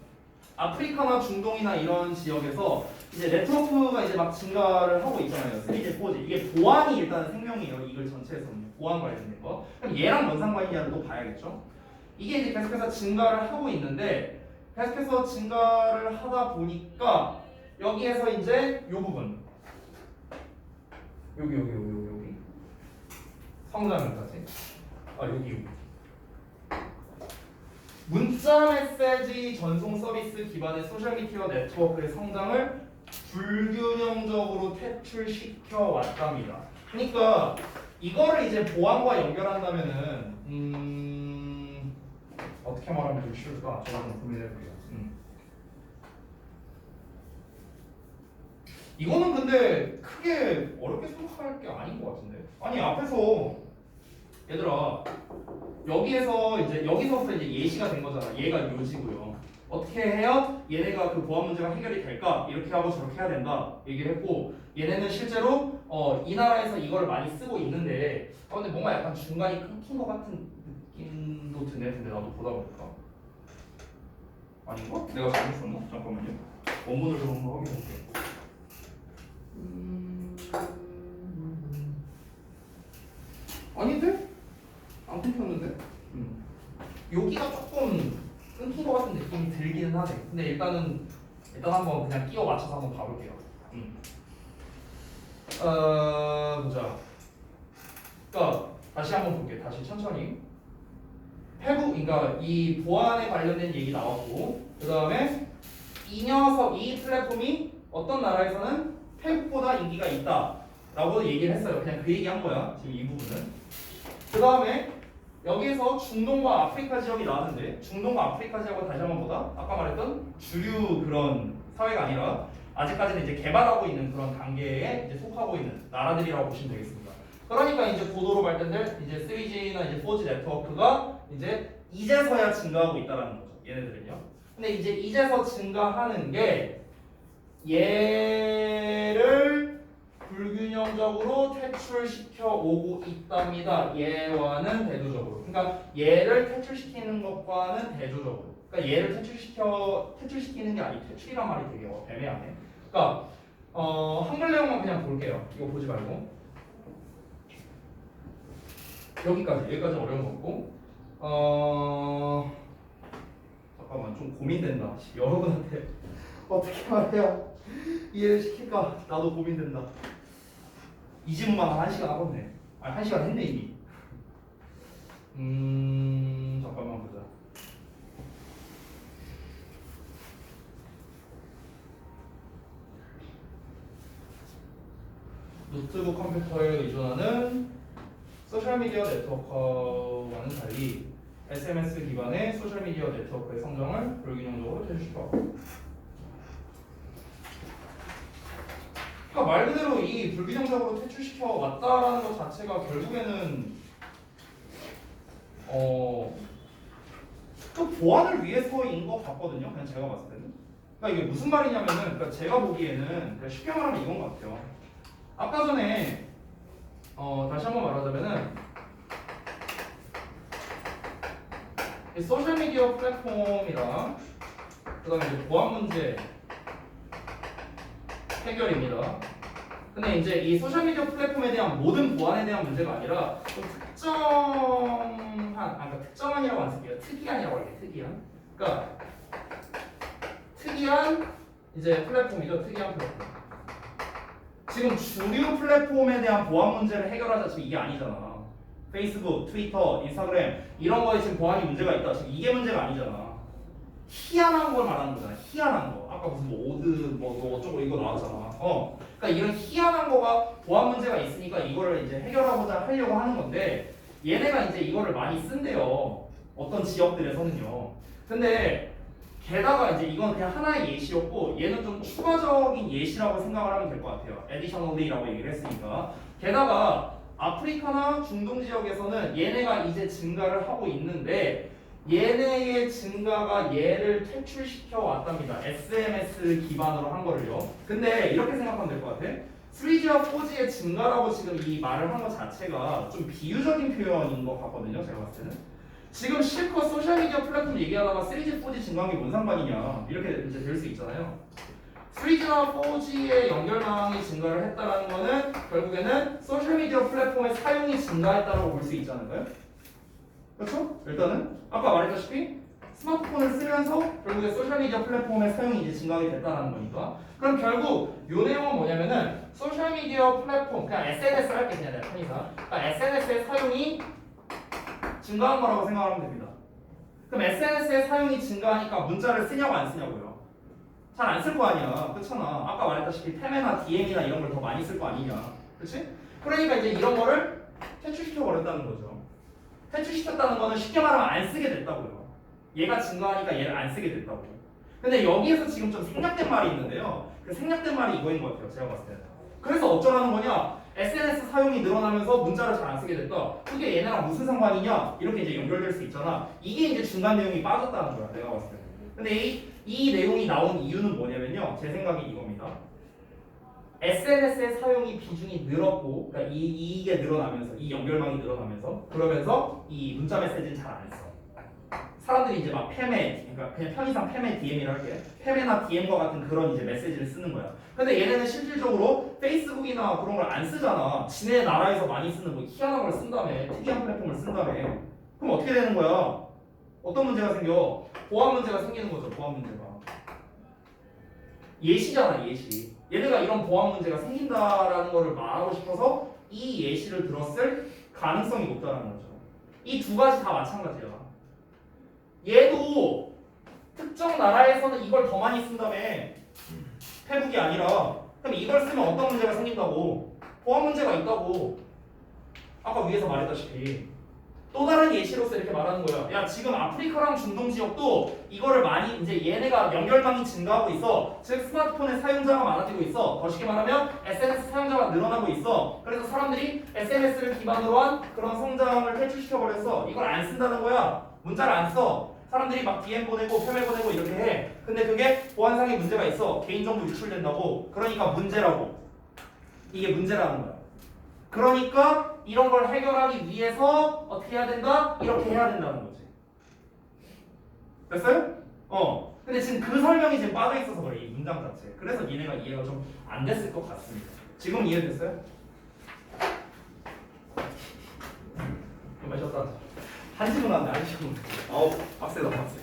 아프리카나 중동이나 이런 지역에서 이제 네트워크가 이제 막 증가를 하고 있잖아요. 3G, 4G. 이게 보안이 일단 생명이에요. 이걸 전체에서는 보안 관련된 거. 그럼 얘랑 뭔 상관이냐를 또 봐야겠죠. 이게 이제 계속해서 증가를 하고 있는데 계속해서 증가를 하다 보니까 여기에서 이제 요 부분 여기 성장까지 여기 문자 메시지 전송 서비스 기반의 소셜미디어 네트워크의 성장을 불균형적으로 퇴출시켜 왔답니다. 그러니까 이거를 이제 보안과 연결한다면은 어떻게 말하면 좀 쉬울까? 저도 한번 고민해볼게요. 이거는 근데 크게 어렵게 생각할 게 아닌 것 같은데. 아니 앞에서 얘들아 여기서부터 이제 예시가 된 거잖아. 얘가 요지고요. 어떻게 해야 얘네가 그 보안 문제가 해결이 될까? 이렇게 하고 저렇게 해야 된다 얘기를 했고 얘네는 실제로 이 나라에서 이걸 많이 쓰고 있는데 근데 뭔가 약간 중간이 끊긴 것 같은 느낌도 드네. 근데 나도 보다 보니까 아닌가? 내가 잘못 썼나? 잠깐만요. 원문을 좀 한번 확인해볼게요. 아닌데? 안 끊겼는데? 여기가 조금 끊긴 것 같은 느낌이 들기는 하네. 근데 일단 한번 그냥 끼워 맞춰서 한번 봐볼게요. 보자. 그러니까 다시 한번 볼게요. 다시 천천히. 그러니까 이 보안에 관련된 얘기 나왔고, 그 다음에 이 플랫폼이 어떤 나라에서는 페북보다 인기가 있다라고 얘기를 했어요. 그냥 그 얘기한 거야. 지금 이 부분은. 그 다음에 여기에서 중동과 아프리카 지역이 나왔는데 중동과 아프리카 지역은 다시 한번 보다 아까 말했던 주류 그런 사회가 아니라 아직까지는 이제 개발하고 있는 그런 단계에 이제 속하고 있는 나라들이라고 보시면 되겠습니다. 그러니까 이제 고도로 발전될 이제 3G나 이제 4G 네트워크가 이제서야 증가하고 있다라는 거죠. 얘네들은요. 근데 이제 이제서 증가하는 게 얘를 불균형적으로 퇴출시켜 오고 있답니다. 얘와는 대조적으로. 그러니까 얘를 퇴출시키는 것과는 대조적으로. 그러니까 얘를 퇴출시키는 게 아니 퇴출이란 말이 되게 애매하네. 그러니까 한글 내용만 그냥 볼게요. 이거 보지 말고 여기까지 어려운 거고. 잠깐만 좀 고민된다. 여러분한테 어떻게 말해야 이해를 시킬까? 나도 고민된다. 이 질문만 1시간 하겠네. 아니 1시간 했네 이미. 잠깐만 보자. 노트북 컴퓨터에 의존하는 소셜미디어 네트워크와는 달리 SMS 기반의 소셜미디어 네트워크의 성장을 불균형적으로 퇴출시켜. 그러니까 말 그대로 이 불균형적으로 퇴출시켜 왔다라는 것 자체가 결국에는 그 보안을 위해서인 것 같거든요. 그냥 제가 봤을 때는. 그러니까 이게 무슨 말이냐면은 그러니까 제가 보기에는 그러니까 쉽게 말하면 이건 것 같아요. 아까 전에 다시 한번 말하자면은 이 소셜미디어 플랫폼이랑 그다음에 이제 보안 문제 해결입니다. 근데 이제 이 소셜미디어 플랫폼에 대한 모든 보안에 대한 문제가 아니라 좀 그러니까 특정한이라고 안 쓸게요. 특이한이라고 할게요. 특이한. 그러니까 특이한 이제 플랫폼이죠. 특이한 플랫폼. 지금 주류 플랫폼에 대한 보안 문제를 해결하자 지금 이게 아니잖아. 페이스북, 트위터, 인스타그램 이런 거에 지금 보안이 문제가 있다. 지금 이게 문제가 아니잖아. 희한한 걸 말하는 거잖아. 희한한 거. 아까 무슨 뭐 오드 뭐 어쩌고 이거 나왔잖아. 그러니까 이런 희한한 거가 보안 문제가 있으니까 이거를 이제 해결하고자 하려고 하는 건데 얘네가 이제 이거를 많이 쓴대요. 어떤 지역들에서는요. 근데 게다가 이제 이건 그냥 하나의 예시였고 얘는 좀 추가적인 예시라고 생각을 하면 될 것 같아요. additionally라고 얘기를 했으니까. 게다가 아프리카나 중동 지역에서는 얘네가 이제 증가를 하고 있는데 얘네의 증가가 얘를 퇴출시켜 왔답니다. SMS 기반으로 한 거를요. 근데 이렇게 생각하면 될 것 같아. 3G와 4G의 증가라고 지금 이 말을 한 것 자체가 좀 비유적인 표현인 것 같거든요. 제가 봤을 때는. 지금 실컷 소셜미디어 플랫폼 얘기하다가 3G, 4G 증가한 게 뭔 상관이냐 이렇게 이제 될 수 있잖아요. 3G와 4G의 연결망이 증가를 했다는 거는 결국에는 소셜미디어 플랫폼의 사용이 증가했다고 볼 수 있지 않을까요? 그렇죠? 일단은 아까 말했다시피 스마트폰을 쓰면서 결국에 소셜미디어 플랫폼의 사용이 이제 증가하게 됐다는 거니까 그럼 결국 요 내용은 뭐냐면은 소셜미디어 플랫폼 그냥 SNS 할게 그냥 내가 편의상 그러니까 SNS의 사용이 증가한 거라고 생각하면 됩니다. 그럼 SNS의 사용이 증가하니까 문자를 쓰냐고 안 쓰냐고요? 잘 안 쓸 거 아니야. 그렇잖아. 아까 말했다시피 템이나 DM이나 이런 걸 더 많이 쓸 거 아니냐. 그렇지? 그러니까 이제 이런 거를 퇴출시켜 버렸다는 거죠. 퇴출시켰다는 거는 쉽게 말하면 안 쓰게 됐다고요. 얘가 증가하니까 얘를 안 쓰게 됐다고. 근데 여기에서 지금 좀 생략된 말이 있는데요. 그 생략된 말이 이거인 것 같아요. 제가 봤을 때는. 그래서 어쩌라는 거냐? SNS 사용이 늘어나면서 문자를 잘 안 쓰게 됐다. 그게 얘네랑 무슨 상관이냐? 이렇게 이제 연결될 수 있잖아. 이게 이제 중간 내용이 빠졌다는 거야. 내가 봤을 때. 근데 이 내용이 나온 이유는 뭐냐면요. 제 생각이 이겁니다. SNS의 사용이 비중이 늘었고, 그러니까 이게 늘어나면서, 이 연결망이 늘어나면서, 그러면서 이 문자 메시지는 잘 안 써. 사람들이 이제 막 페메, 그러니까 그냥 편의상 페메 DM이라 할게. 페메나 DM과 같은 그런 이제 메시지를 쓰는 거야. 근데 얘네는 실질적으로 페이스북이나 그런 걸 안 쓰잖아. 지네 나라에서 많이 쓰는 뭐 희한한 걸 쓴다며, 특이한 플랫폼을 쓴다며. 그럼 어떻게 되는 거야? 어떤 문제가 생겨? 보안 문제가 생기는 거죠. 보안 문제가. 예시잖아, 예시. 얘네가 이런 보안 문제가 생긴다라는 거를 말하고 싶어서 이 예시를 들었을 가능성이 높다는 거죠. 이 두 가지 다 마찬가지야. 얘도 특정 나라에서는 이걸 더 많이 쓴다며. 페북이 아니라. 그럼 이걸 쓰면 어떤 문제가 생긴다고? 보안 문제가 있다고. 아까 위에서 말했다시피. 또 다른 예시로서 이렇게 말하는 거야. 야, 지금 아프리카랑 중동 지역도 이거를 많이 이제 얘네가 연결망이 증가하고 있어. 즉 스마트폰의 사용자가 많아지고 있어. 더 쉽게 말하면 SNS 사용자가 늘어나고 있어. 그래서 사람들이 SNS를 기반으로 한 그런 성장을 퇴출시켜 버렸어. 이걸 안 쓴다는 거야. 문자를 안 써. 사람들이 막 DM 보내고 페메 보내고 이렇게 해. 근데 그게 보안상의 문제가 있어. 개인정보 유출된다고. 그러니까 문제라고. 이게 문제라는 거야. 그러니까 이런 걸 해결하기 위해서 어떻게 해야 된다? 이렇게 해야 된다는 거지. 됐어요? 근데 지금 그 설명이 지금 빠져 있어서 그래. 이 문장 자체. 그래서 니네가 이해가 좀 안 됐을 것 같습니다. 지금 이해됐어요? 좀 마셨다. 한 시간 안돼. 한 시간. 빡세다 빡세.